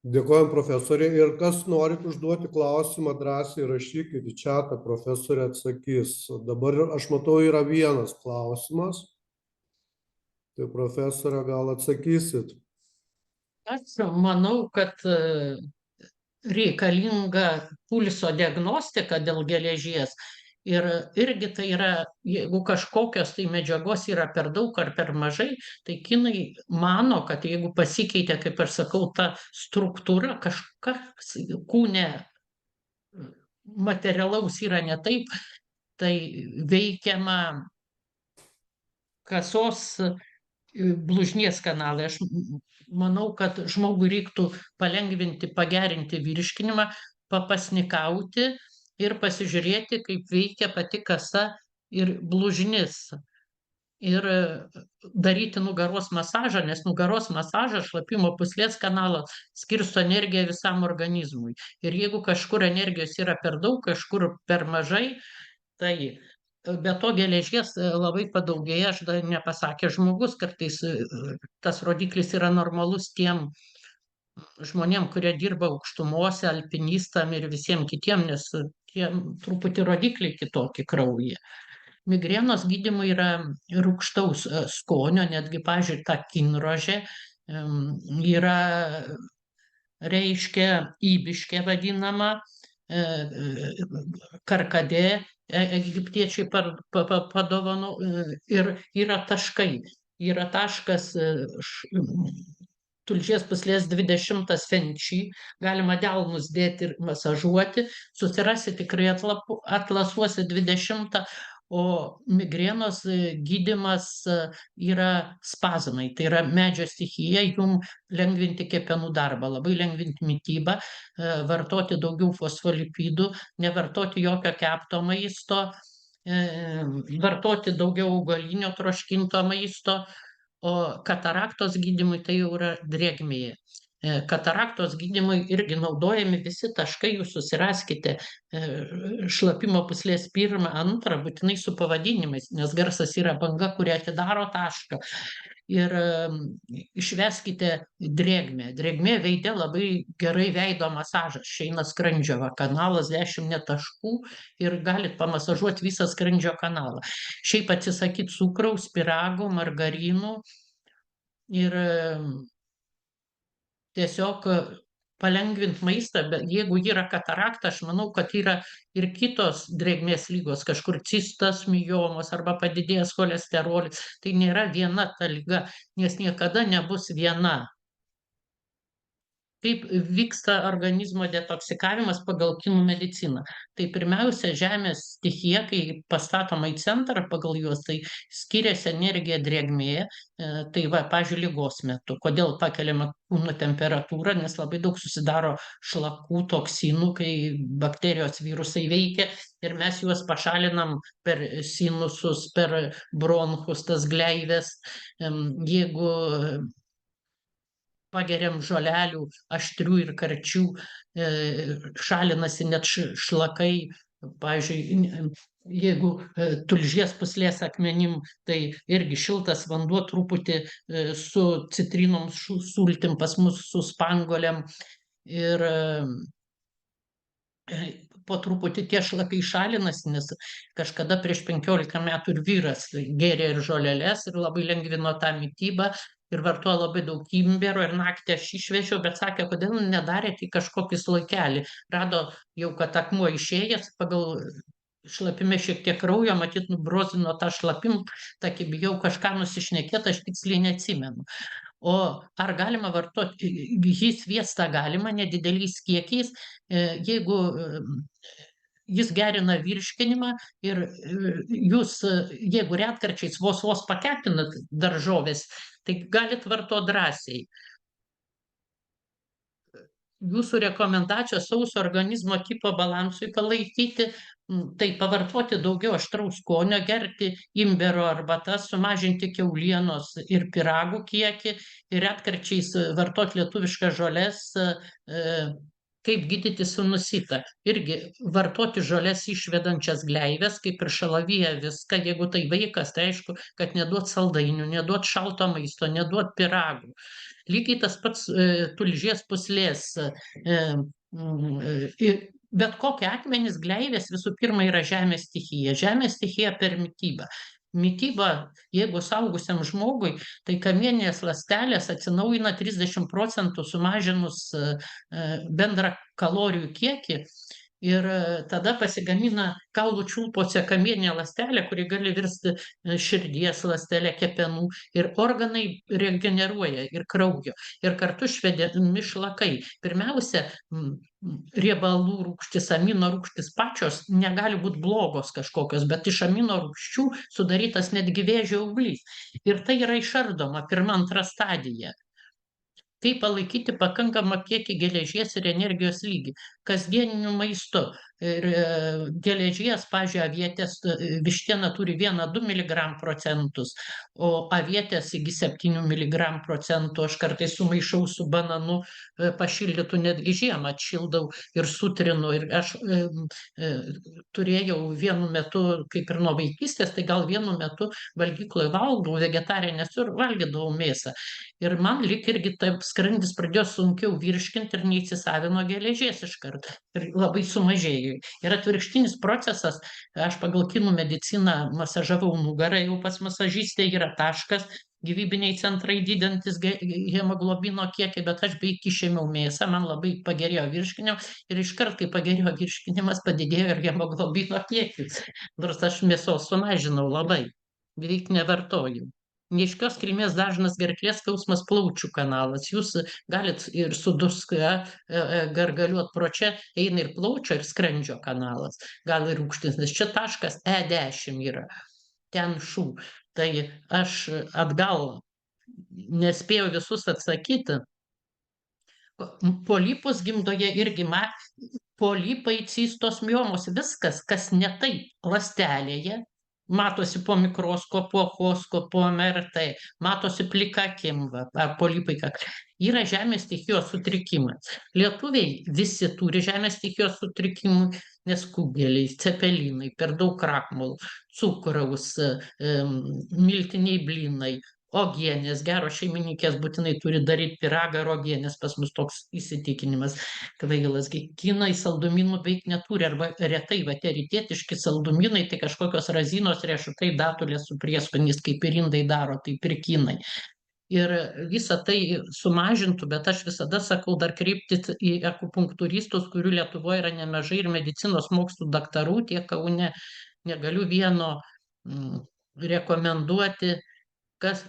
Dėkojam profesoriai ir kas norit užduoti klausimą, drąsiai rašykit į čatą, profesorė atsakys. Dabar aš matau yra vienas klausimas. Tai profesorė gal atsakysit? Aš manau, kad reikalinga pulso diagnostika dėl geležies. Ir irgi tai yra, jeigu kažkokios tai medžiagos yra per daug ar per mažai, tai kinai mano, kad jeigu pasikeitė, kaip aš sakau, ta struktūra, kažkas kūne materialaus yra ne taip, tai veikiama kasos blužnies kanalai. Aš manau, kad žmogui reiktų palengvinti, pagerinti virškinimą, papasnikauti ir pasižiūrėti, kaip veikia pati kasa ir blužnis. Ir daryti nugaros masažą, nes nugaros masažas šlapimo pūslės kanalo skirsto energiją visam organizmui. Ir jeigu kažkur energijos yra per daug, kažkur per mažai, tai be to geležies labai padaugėja, aš dar nepasakė žmogus, kartais tas rodiklis yra normalus tiem žmonėm, kurie dirba aukštumose, alpinistam ir visiems kitiem, nes tie truputį rodikliai kitokie kraujyje. Migrenos gydymui yra rūgštaus skonio, netgi, pavyzdžiui, ta kinrožė yra, reiškia, ybiškė vadinama, karkadė, egiptiečiai padovano, ir yra taškai. Yra taškas tulžies pūslės 20 fenči, galima delnus dėti ir masažuoti, susirasi tikrai atlasuose 20, o migrenos gydymas yra spazmai, tai yra medžio stichija, jum lengvinti kepenų darbą, labai lengvinti mitybą, vartoti daugiau fosfolipidų, nevartoti jokio kepto maisto, vartoti daugiau augalinio troškinto maisto, o kataraktos gydymui tai jau yra drėgmė. Kataraktos gydymui irgi naudojami visi taškai, jūs susiraskite šlapimo pūslės 1, 2, būtinai su pavadinimais, nes garsas yra banga, kuri atidaro tašką. Ir išveskite drėgmę. Drėgmė veide labai gerai veido masažas. Šeina skrandžio kanalas, 10 taškų ir galit pamasažuoti visą skrandžio kanalą. Šiaip atsisakyti cukraus, pyragų, margarinų ir tiesiog palengvinti maistą, bet jeigu yra katarakta, aš manau, kad yra ir kitos drėgmės lygos, kažkur cistas, miomos arba padidėjęs cholesterolis. Tai nėra viena ta liga, nes niekada nebus viena. Kaip vyksta organizmo detoksikavimas pagal kinų mediciną? Tai pirmiausia, žemės stichija, kai pastatoma į centrą pagal juos, tai skiriasi energija drėgmė, tai va, pavyzdžiui, ligos metu. Kodėl pakeliama kūno temperatūra? Nes labai daug susidaro šlakų, toksinų, kai bakterijos virusai veikia ir mes juos pašalinam per sinusus, per bronchus, tas gleives. Jeigu pageriam žolelių aštrių ir karčių, šalinasi net šlakai. Pavyzdžiui, jeigu tulžies pūslės akmenim, tai irgi šiltas vanduo truputį su citrinom sultim, pas mus su spanguolėm. Ir po truputį tie šlakai šalinasi, nes kažkada prieš 15 metų ir vyras gėrė ir žoleles ir labai lengvino tą mitybą ir vartojo labai daug imbero ir naktį aš išvežiau, bet sakė, kodėl nedarėte į kažkokį sloikelį. Rado jau, kad akmuo išėjęs, pagal šlapime šiek tiek kraujo, matyt, nubrozino tą šlapimą, taigi bijau kažką nusišnekėti, aš tiksliai neatsimenu. O ar galima vartoti, jį sviestą galima nedideliais kiekiais, jeigu jis gerina virškinimą ir jūs, jeigu retkarčiais vos pakepinat daržovės, tai galit vartoti drąsiai. jūsų rekomendacijos sausio organizmo tipo balansui palaikyti, tai pavartoti daugiau aštraus skonio, gerti imbero arbatas, sumažinti kiaulienos ir pyragų kiekį ir retkarčiais vartoti lietuviškas žoles, kaip gydyti sinusitą. Irgi vartoti žoles išvedančias gleives, kaip ir šalaviją viską. Jeigu tai vaikas, tai aišku, kad neduot saldainių, neduot šalto maisto, neduot pyragų. Lygiai tas pats tulžies pūslės. Bet kokie akmenys, gleivės visų pirma yra žemės stichija. Žemės stichija per mitybą. Mityba, jeigu saugusiam žmogui, tai kamieninės ląstelės atsinaujina 30% sumažinus bendrą kalorijų kiekį. Ir tada pasigamina kaulų čiulpuose kamieninė ląstelė, kuri gali virsti širdies ląstelė, kepenų, ir organai regeneruoja, ir kraujo. Ir kartu švediami šlakai. Pirmiausia, riebalų rūgštis, amino rūgštis pačios negali būti blogos kažkokios, bet iš amino rūgščių sudarytas netgi vėžio auglys. Ir tai yra išardoma pirma, antra stadija. Kaip palaikyti pakankamą kiekį geležies ir energijos lygį? Kasdieniniu maistu. Ir geležies, pavyzdžiui, avietės, vištiena turi 1-2 mg procentus, o avietės iki 7 mg procentų. Aš kartais sumaišau su bananu, pašildytų, netgi žiemą atšildau ir sutrinu. Ir aš turėjau vienu metu, kaip ir nuo vaikystės, tai gal vienu metu valgykloje valgau vegetarę, nes ir valgydavau mėsą. Ir man lyg irgi taip skrandis pradėjo sunkiau virškinti ir neįsisavino geležies iškart. Ir labai sumažėjo. Ir atvirkštinis procesas, aš pagal kinų mediciną masažavau nugarą, jau pas masažistę yra taškas, gyvybiniai centrai didintis hemoglobino kiekį, bet aš beveik išėmiau mėsą, man labai pagerėjo virškinimas ir iškart, kai pagerėjo virškinimas, padidėjo ir hemoglobino kiekis. Nors aš mėsos sumažinau labai, beveik nevartojau. Neaiškios kilmės dažnas gerklės skausmas plaučių kanalas. Jūs galit ir su druska gargaliuot pro čia, eina ir plaučio, ir skrandžio kanalas. Gal ir rūgštinis, nes čia taškas E10 yra. Ten šu. Tai aš atgal nespėjau visus atsakyti. Polipus gimdoje irgi polipai, cistos, miomos, viskas, kas ne taip ląstelėje, matosi po mikroskopu, echoskopu, MRT, matosi plika akim, polipai, yra žemės stichijos sutrikimas. Lietuviai visi turi žemės stichijos sutrikimų, nes kugeliai, cepelinai, per daug krakmolų, cukraus, miltiniai blynai, uogienės, geros šeimininkės būtinai turi daryti pyragą ir uogienės, pas mus toks įsitikinimas kvailas. Kinai saldumynų beveik neturi, arba retai, tie rytietiški saldumynai, tai kažkokios razinos, riešutai, datulės su prieskoniais, kaip ir indai daro, taip ir kinai. Ir visą tai sumažintų, bet aš visada sakau dar kreiptis į akupunktūristus, kurių Lietuvoje yra nemažai, ir medicinos mokslų daktarų, tiek Kaune, negaliu vieno rekomenduoti, kas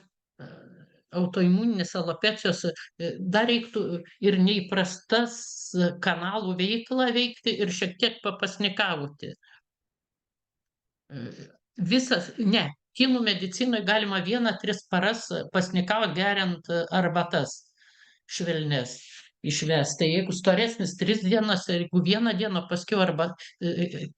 autoimuninės alopecijos, dar reiktų ir neįprastas kanalų veiklą veikti ir šiek tiek papasnikauti. Kinų medicinoje galima 1-3 paras pasnikauti geriant arbatas švelnes išvest. Tai jeigu storesnis 3 dienas, jeigu 1 dieną paskiau arba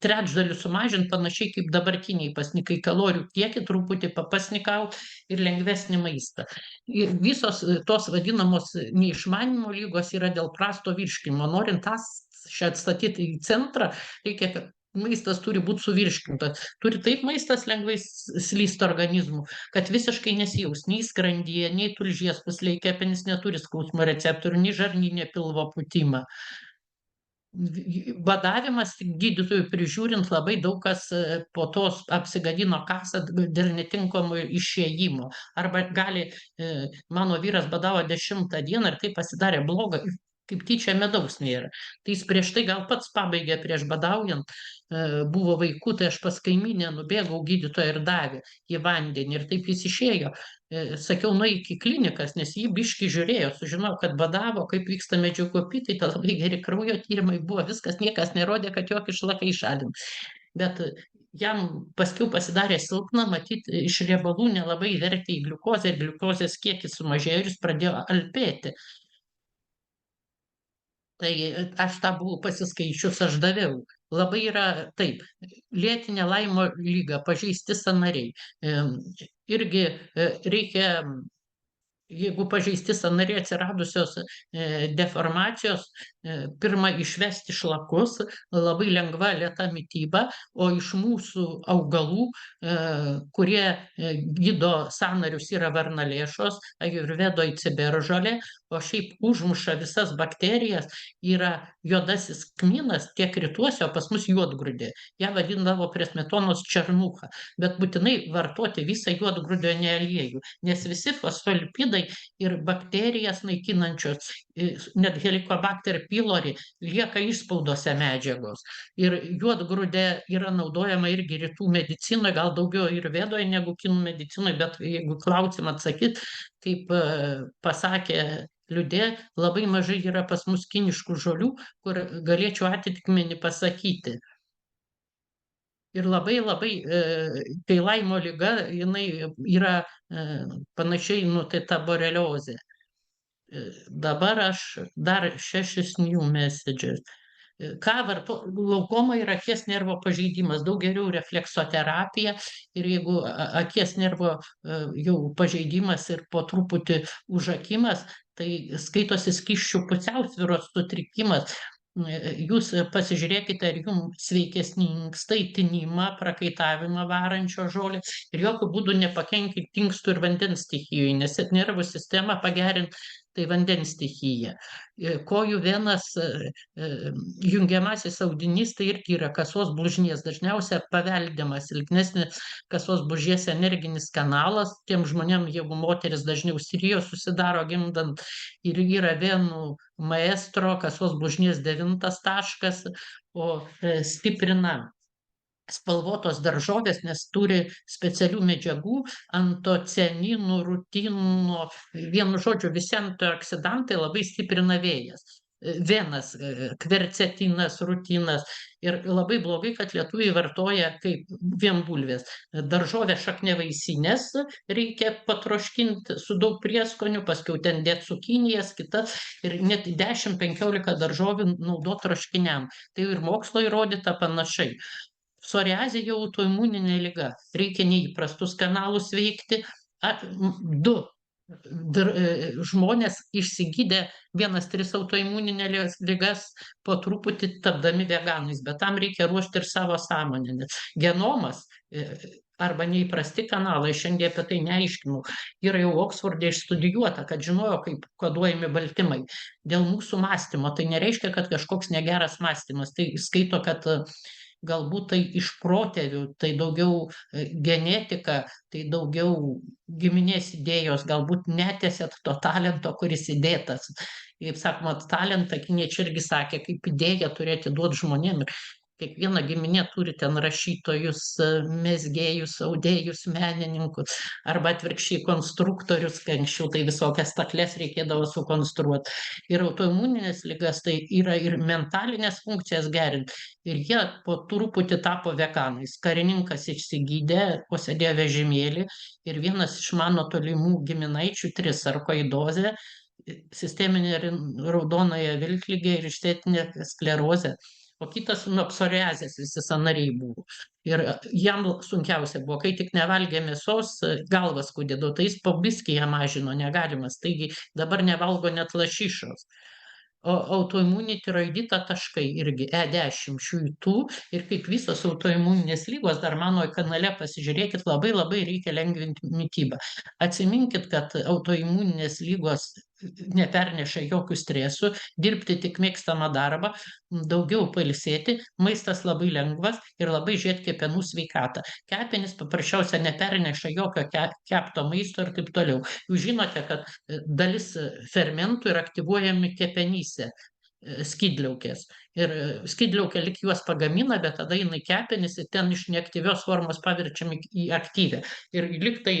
trečdaliu sumažint, panašiai kaip dabartiniai pasnikai, kalorijų kiekį truputį papasnikauti ir lengvesnį maistą. Ir visos tos vadinamos neišmanimo lygos yra dėl prasto virškinimo. Norint tas šią atstatyti į centrą, reikia, kad maistas turi būti suvirškintas. Turi taip maistas lengvai slysti organizmų, kad visiškai nesijaus nei skrandyje, nei tulžies pūslėje, kepenys neturi skausmo receptorių, nei žarnyne pilvo pūtimą. Badavimas gydytojų prižiūrint, labai daug kas po to apsigadino kasą dėl netinkamo išėjimo. Arba gali, mano vyras badavo 10 dieną ir tai pasidarė bloga, kaip tyčia medaus nėra. Tai jis prieš tai gal pats pabaigė prieš badaujant, buvo vaikų, tai aš pas kaimynę nubėgau, gydytoją ir davė į vandenį ir taip jis išėjo. Sakiau, nueik į klinikas, nes jį biškį žiūrėjo, sužinau, kad badavo, kaip vyksta medžiagų apykaita, labai geri kraujo tyrimai buvo, viskas, niekas nerodė, kad jokį šlakai šalin. Bet jam paskiau pasidarė silpna, matyt, iš riebalų nelabai vertė į gliukozę ir gliukozės kiekis sumažėjo ir jis pradėjo alpėti. Tai aš tą buvau pasiskaičius, aš daviau. Labai yra taip, lėtinė laimo lyga, pažeisti sąnariai. Irgi reikia, jeigu pažeisti sąnariai atsiradusios deformacijos, pirma išvesti šlakus, labai lengva lėta mityba, o iš mūsų augalų, kurie gydo sąnarius, yra varnalėšos, ajurvedoj ciberžolė, o šiaip užmuša visas bakterijas, yra juodasis kmynas tiek rytuose, o pas mus juodgrūdė. Ją vadindavo prie smetonos černucha, bet būtinai vartoti visą juodgrūdžio aliejų, nes visi fosfolipidai ir bakterijas naikinančios, net helicobacter pylori, lieka išspaudose medžiagos. Ir juodgrūdė yra naudojama irgi rytų medicinoje, gal daugiau ir vedoje negu kinų medicinoje, bet jeigu klausim atsakyt, kaip pasakė Liudė, labai mažai yra pas mus kiniškų žolių, kur galėčiau atitikmenį pasakyti. Ir labai kai laimo liga, jinai yra panašiai, tai ta boreliozė. Dabar aš dar 6 new messages. Ką glaukoma yra akies nervo pažeidimas, daug geriau refleksoterapija, ir jeigu akies nervo jau pažeidimas ir po truputį užakimas, tai skaitosi skysčių pusiausvyros sutrikimas. Jūs pasižiūrėkite, ar jums sveikesni inkstai, tinimą, prakaitavimą varančio žolė, ir jokių būdų nepakenkit inkstų ir vandens stichijai, nes nervų sistemą pagerint tai vandens stichija. Kojų venas, jungiamasis audinys, tai irgi yra kasos blužnies, dažniausiai paveldimas, silpnesnis kasos blužnies energinis kanalas. Tiem žmonėm, jeigu moteris dažniau sirijos susidaro gimdant, ir yra venų maestro, kasos blužnies 9 taškas, o stiprina spalvotos daržovės, nes turi specialių medžiagų, antocianinų, rutinų, vienu žodžiu, visi antioksidantai labai stiprina vėjas. Venas, kvercetinas, rutinas. Ir labai blogai, kad lietuviai vartoja kaip vienbulvės. Daržovė šakniavaisinės reikia patroškinti su daug prieskonių, paskui ten dėti cukinijas, kitas, ir net 10-15 daržovių naudot troškiniam. Tai ir mokslo įrodyta panašiai. Psoriazė jau autoimuninė liga, reikia neįprastus kanalus veikti. 2 žmonės išsigydę 1-3 autoimuninės ligas po truputį tapdami veganais, bet tam reikia ruošti ir savo sąmonę, nes genomas arba neįprasti kanalai, šiandien apie tai neaiškinau, yra jau Oksforde išstudijuota, kad žinojo, kaip koduojami baltymai. Dėl mūsų mąstymo tai nereiškia, kad kažkoks negeras mąstymas, tai skaito, kad galbūt tai iš protėvių, tai daugiau genetika, tai daugiau giminės idėjos, galbūt netęsėt to talento, kuris įdėtas. Kaip sakoma, talentą kiniečiai irgi sakė, kaip idėją turėti duoti žmonėm. Kiekviena giminė turi ten rašytojus, mezgėjus, audėjus, menininkus, arba atvirkščiai konstruktorius, kai anksčiau tai visokias stakles reikėdavo sukonstruoti. Ir autoimuninės ligas tai yra ir mentalinės funkcijas gerinti. Ir jie po truputį tapo veganais. Karininkas išsigydė, posėdėjo vežimėlį, ir vienas iš mano tolimų giminaičių 3 sarkoidozė, sisteminė raudonąją vilkligę ir išsėtinė sklerozė. O kitas nuo psoriazės visi sąnariai buvo. Ir jam sunkiausia buvo, kai tik nevalgė mėsos, galvas skaudėdavo, tai jis po biskį ją mažino, negalimas. Taigi dabar nevalgo net lašišos. O autoimuninį tiroiditą taškai irgi E10 šiuitų, ir kaip visos autoimuninės lygos, dar mano kanale pasižiūrėkit, labai reikia lengvinti mitybą. Atsiminkit, kad autoimuninės lygos neperneša jokių stresų, dirbti tik mėgstamą darbą, daugiau pailsėti, maistas labai lengvas ir labai žiūrėti kepenų sveikatą. Kepenys paprasčiausiai neperneša jokio kepto maisto ir taip toliau. Jūs žinote, kad dalis fermentų yra aktyvuojami kepenyse, skydliaukės. Ir skydliaukė lik juos pagamina, bet tada jinai kepenys ir ten iš neaktyvios formos paverčiami į aktyvę. Ir lik tai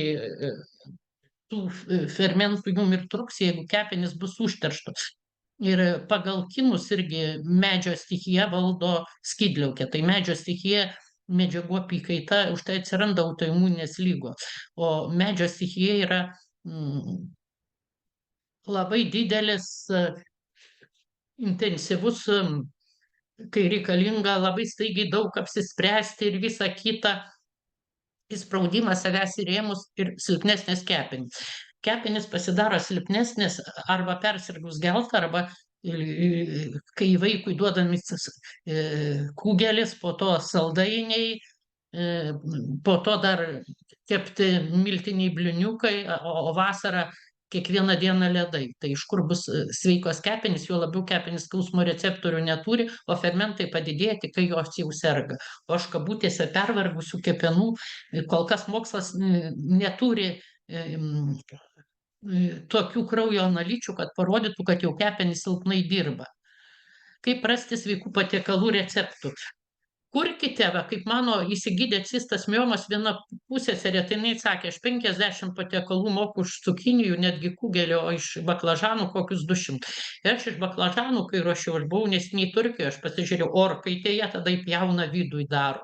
tų fermentų jum ir truks, jeigu kepenys bus užterštos. Ir pagal kinus irgi medžio stichija valdo skydliaukę. Tai medžio stichija, medžiagų apykaita, už tai atsiranda autoimuninės lygos. O medžio stichija yra labai didelis intensyvus, kai reikalinga labai staigiai daug apsispręsti ir visa kita, įspraudimas savęs į rėmus ir silpnesnės kepenys. Kepenys pasidaro silpnesnės arba persirgus gelta, arba kai vaikui duodami kūgelis, po to saldainiai, po to dar kepti miltiniai bliuniukai, o vasarą kiekvieną dieną ledai. Tai iš kur bus sveikos kepenys, juo labiau kepenys skausmo receptorių neturi, o fermentai padidėja tik kai jos jau serga. O aš kabutėse pervargusių kepenų, kol kas mokslas neturi tokių kraujo analičių, kad parodytų, kad jau kepenys silpnai dirba. Kaip rasti sveikų patiekalų receptų? Kurkite, va, kaip mano įsigydė cistas miomas, viena pusseserė, tai jinai sakė, aš 50 patiekalų moku iš cukinijų, netgi kugelio, o iš baklažanų kokius 200. Ir aš iš baklažanų, kai ruošiau, aš buvau nesiniai Turkijoje, aš pasižiūrėjau, orkaitėje, tada įpjauna vidų įdaro.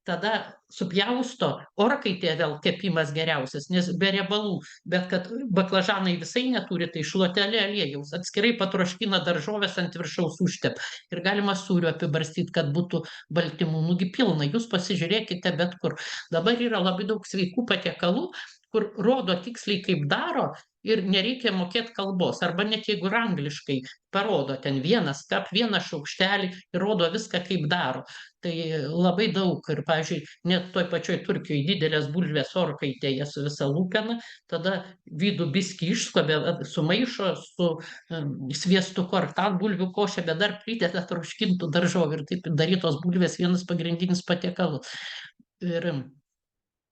Tada supjausto, orkaitėje vėl kepimas geriausias, nes be riebalų, bet kad baklažanai visai neturi, tai šluotelė aliejaus, atskirai patroškina daržovės, ant viršaus užtep ir galima sūriu apibarstyti, kad būtų baltymų, nugi pilna, jūs pasižiūrėkite bet kur. Dabar yra labai daug sveikų patiekalų, kur rodo tiksliai kaip daro ir nereikia mokėti kalbos, arba net jeigu ir angliškai parodo ten vieną šaukštelį ir rodo viską kaip daro. Tai labai daug ir, pavyzdžiui, net toj pačioj Turkijoje didelės bulvės orkaitėje su visa lūpena, tada vidų biskį išskobia, sumaišo su sviestuku ar tą bulvių košę, bet dar prideda troškintų daržovių ir taip darytos bulvės vienas pagrindinis patiekalų. Ir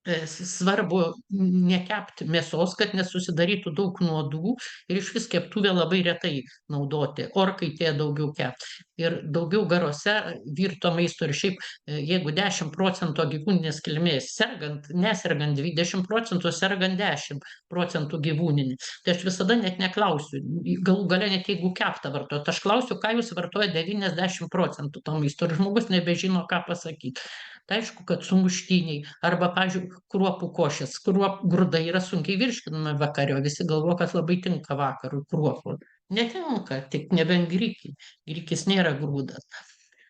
svarbu nekepti mėsos, kad nesusidarytų daug nuodų ir iš vis keptuvę labai retai naudoti, orkaitėje daugiau kepti. Ir daugiau garuose virto maisto ir šiaip, jeigu 10% gyvūninės kilmės sergant, nesergant 20%, sergant 10% gyvūninį. Tai aš visada net neklausiu, galų gale net jeigu keptą vartojat, aš klausiu, ką jūs vartojate 90% to maisto ir žmogus nebežino, ką pasakyti. Tai aišku, kad sumuštiniai arba, pavyzdžiui, kruopų košės. Grūdai yra sunkiai virškinami vakare, o visi galvoja, kad labai tinka vakarui kruopų. Netinka, tik nebent grikį. Grikis nėra grūdas.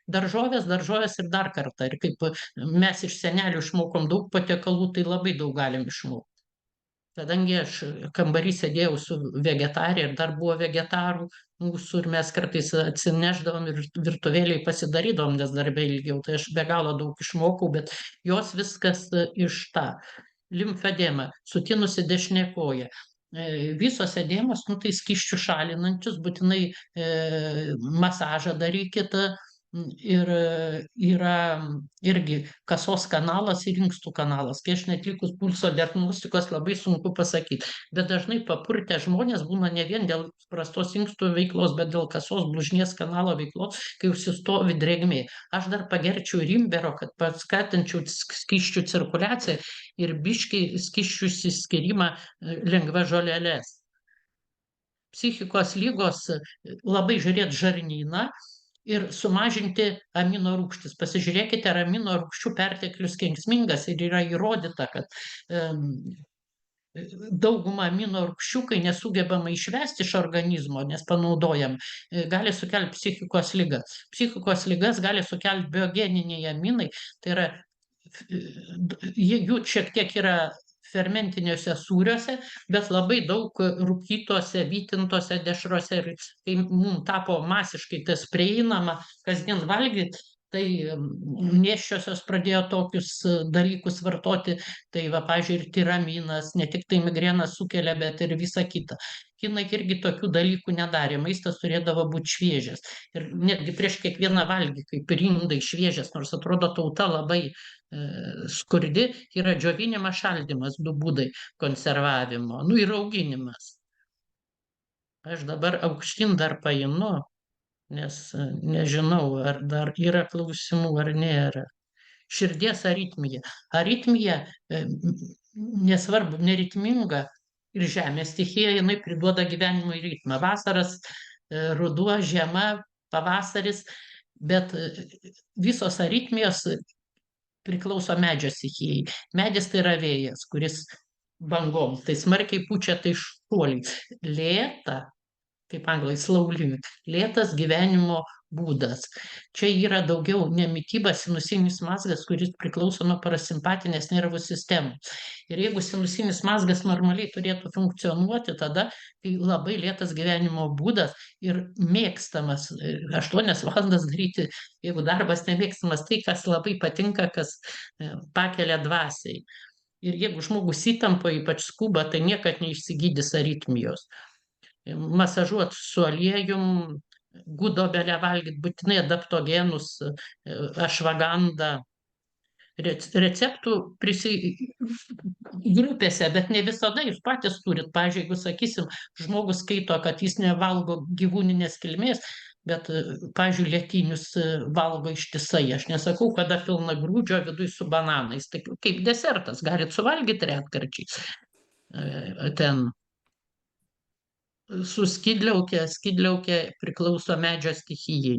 Daržovės ir dar kartą. Ir kaip mes iš senelių išmokom daug patiekalų, tai labai daug galim išmokti. Kadangi aš kambarį sėdėjau su vegetarė ir dar buvo vegetarų mūsų ir mes kartais atsinešdavom ir virtuvėliai pasidarydavom, nes darbe ilgiau, tai aš be galo daug išmokau, bet jos viskas iš tą. Limfedema, sutinusi dešinė koja. Visos edemos, nu tai skysčių šalinančius, būtinai masažą darykite. Ir yra irgi kasos kanalas ir inkstų kanalas. Kai aš netlikus pulso diagnostikos labai sunku pasakyti. Bet dažnai papurtę žmonės būna ne vien dėl prastos inkstų veiklos, bet dėl kasos blužnies kanalo veiklos, kai užsistovi drėgmė. Aš dar pagerčiau rimbero, kad paskatinčiau skysčių cirkuliaciją ir biškį skysčių išsiskyrimą lengva žolelės. Psichikos lygos labai žiūrėti žarnyną ir sumažinti amino rūgštis. Pasižiūrėkite, ar amino rūgščių perteklius kenksmingas ir yra įrodyta, kad daugumą amino rūgščių, kai nesugebama išvesti iš organizmo, nes panaudojam, gali sukelti psichikos ligas. Psichikos ligas gali sukelti biogeniniai aminai, tai yra, jų šiek tiek yra fermentiniuose sūriuose, bet labai daug rūkytose, vytintose dešrose. Ir kai mums tapo masiškai tas prieinama kasdien valgyti, tai nėščiosios pradėjo tokius dalykus vartoti. Tai va, pavyzdžiui, ir tiraminas, ne tik tai migreną sukelia, bet ir visa kita. Kinai irgi tokių dalykų nedarė, maistas turėdavo būti šviežias. Ir netgi prieš kiekvieną valgį, kaip rindai šviežias, nors atrodo tauta labai skurdi, yra džiovinimas, šaldymas, 2 būdai konservavimo, nu ir auginimas. Aš dabar aukštyn dar painu, nes nežinau, ar dar yra klausimų, ar nėra. Širdies aritmija. Aritmija, nesvarbu, neritminga ir žemės stichija, jinai priduoda gyvenimui ritmą. Vasaras, ruduo, žiema, pavasaris, bet visos aritmijos priklauso medžio stichijai. Medis tai yra vėjas, kuris bangom, tai smarkiai pučia, tai šuoliai. Lėta, kaip anglai slow living, lėtas gyvenimo būdas. Čia yra daugiau ne mityba, sinusinis mazgas, kuris priklauso nuo parasimpatinės nervų sistemos. Ir jeigu sinusinis mazgas normaliai turėtų funkcionuoti, tada tai labai lėtas gyvenimo būdas ir mėgstamas 8 valandas daryti, jeigu darbas nemėgstamas, tai, kas labai patinka, kas pakelia dvasiai. Ir jeigu žmogus įtampo, ypač skuba, tai niekad neišsigydys aritmijos. Masažuot su aliejum, gudobelę valgyt, būtinai adaptogenus, ašvagandą. Receptų grupėse, bet ne visada jūs patys turit. Pavyzdžiui, jeigu, sakysim, žmogus skaito, kad jis nevalgo gyvūninės kilmės, bet, pavyzdžiui, lietinius valgo ištisai. Aš nesakau, kada pilna grūdžio viduj su bananais. Tai kaip desertas, galit suvalgyti retkarčiais. Ten su skydliaukė. Skydliaukė priklauso medžio stichijai.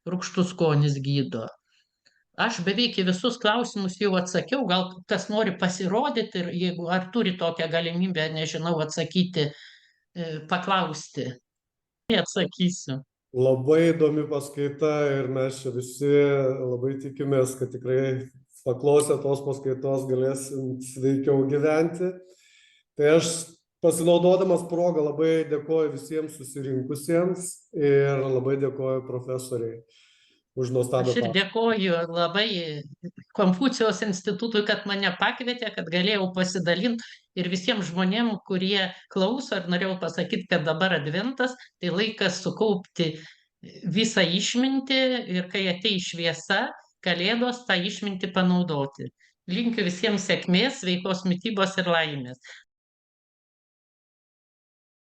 Rūgštus skonis gydo. Aš beveik į visus klausimus jau atsakiau, gal kas nori pasirodyti ir jeigu ar turi tokią galimybę, nežinau, atsakyti, paklausti. Atsakysiu. Labai įdomi paskaita ir mes čia visi labai tikimės, kad tikrai paklausę tos paskaitos galėsim sveikiau gyventi. Tai aš pasinaudodamas progą labai dėkoju visiems susirinkusiems ir labai dėkoju profesoriai už nuostabią Aš ir dėkoju labai Konfucijaus institutui, kad mane pakvietė, kad galėjau pasidalinti ir visiems žmonėm, kurie klauso, ir norėjau pasakyti, kad dabar adventas, tai laikas sukaupti visą išmintį ir kai ateis šviesa, kalėdos, tą išmintį panaudoti. Linkiu visiems sėkmės, sveikos mitybos ir laimės.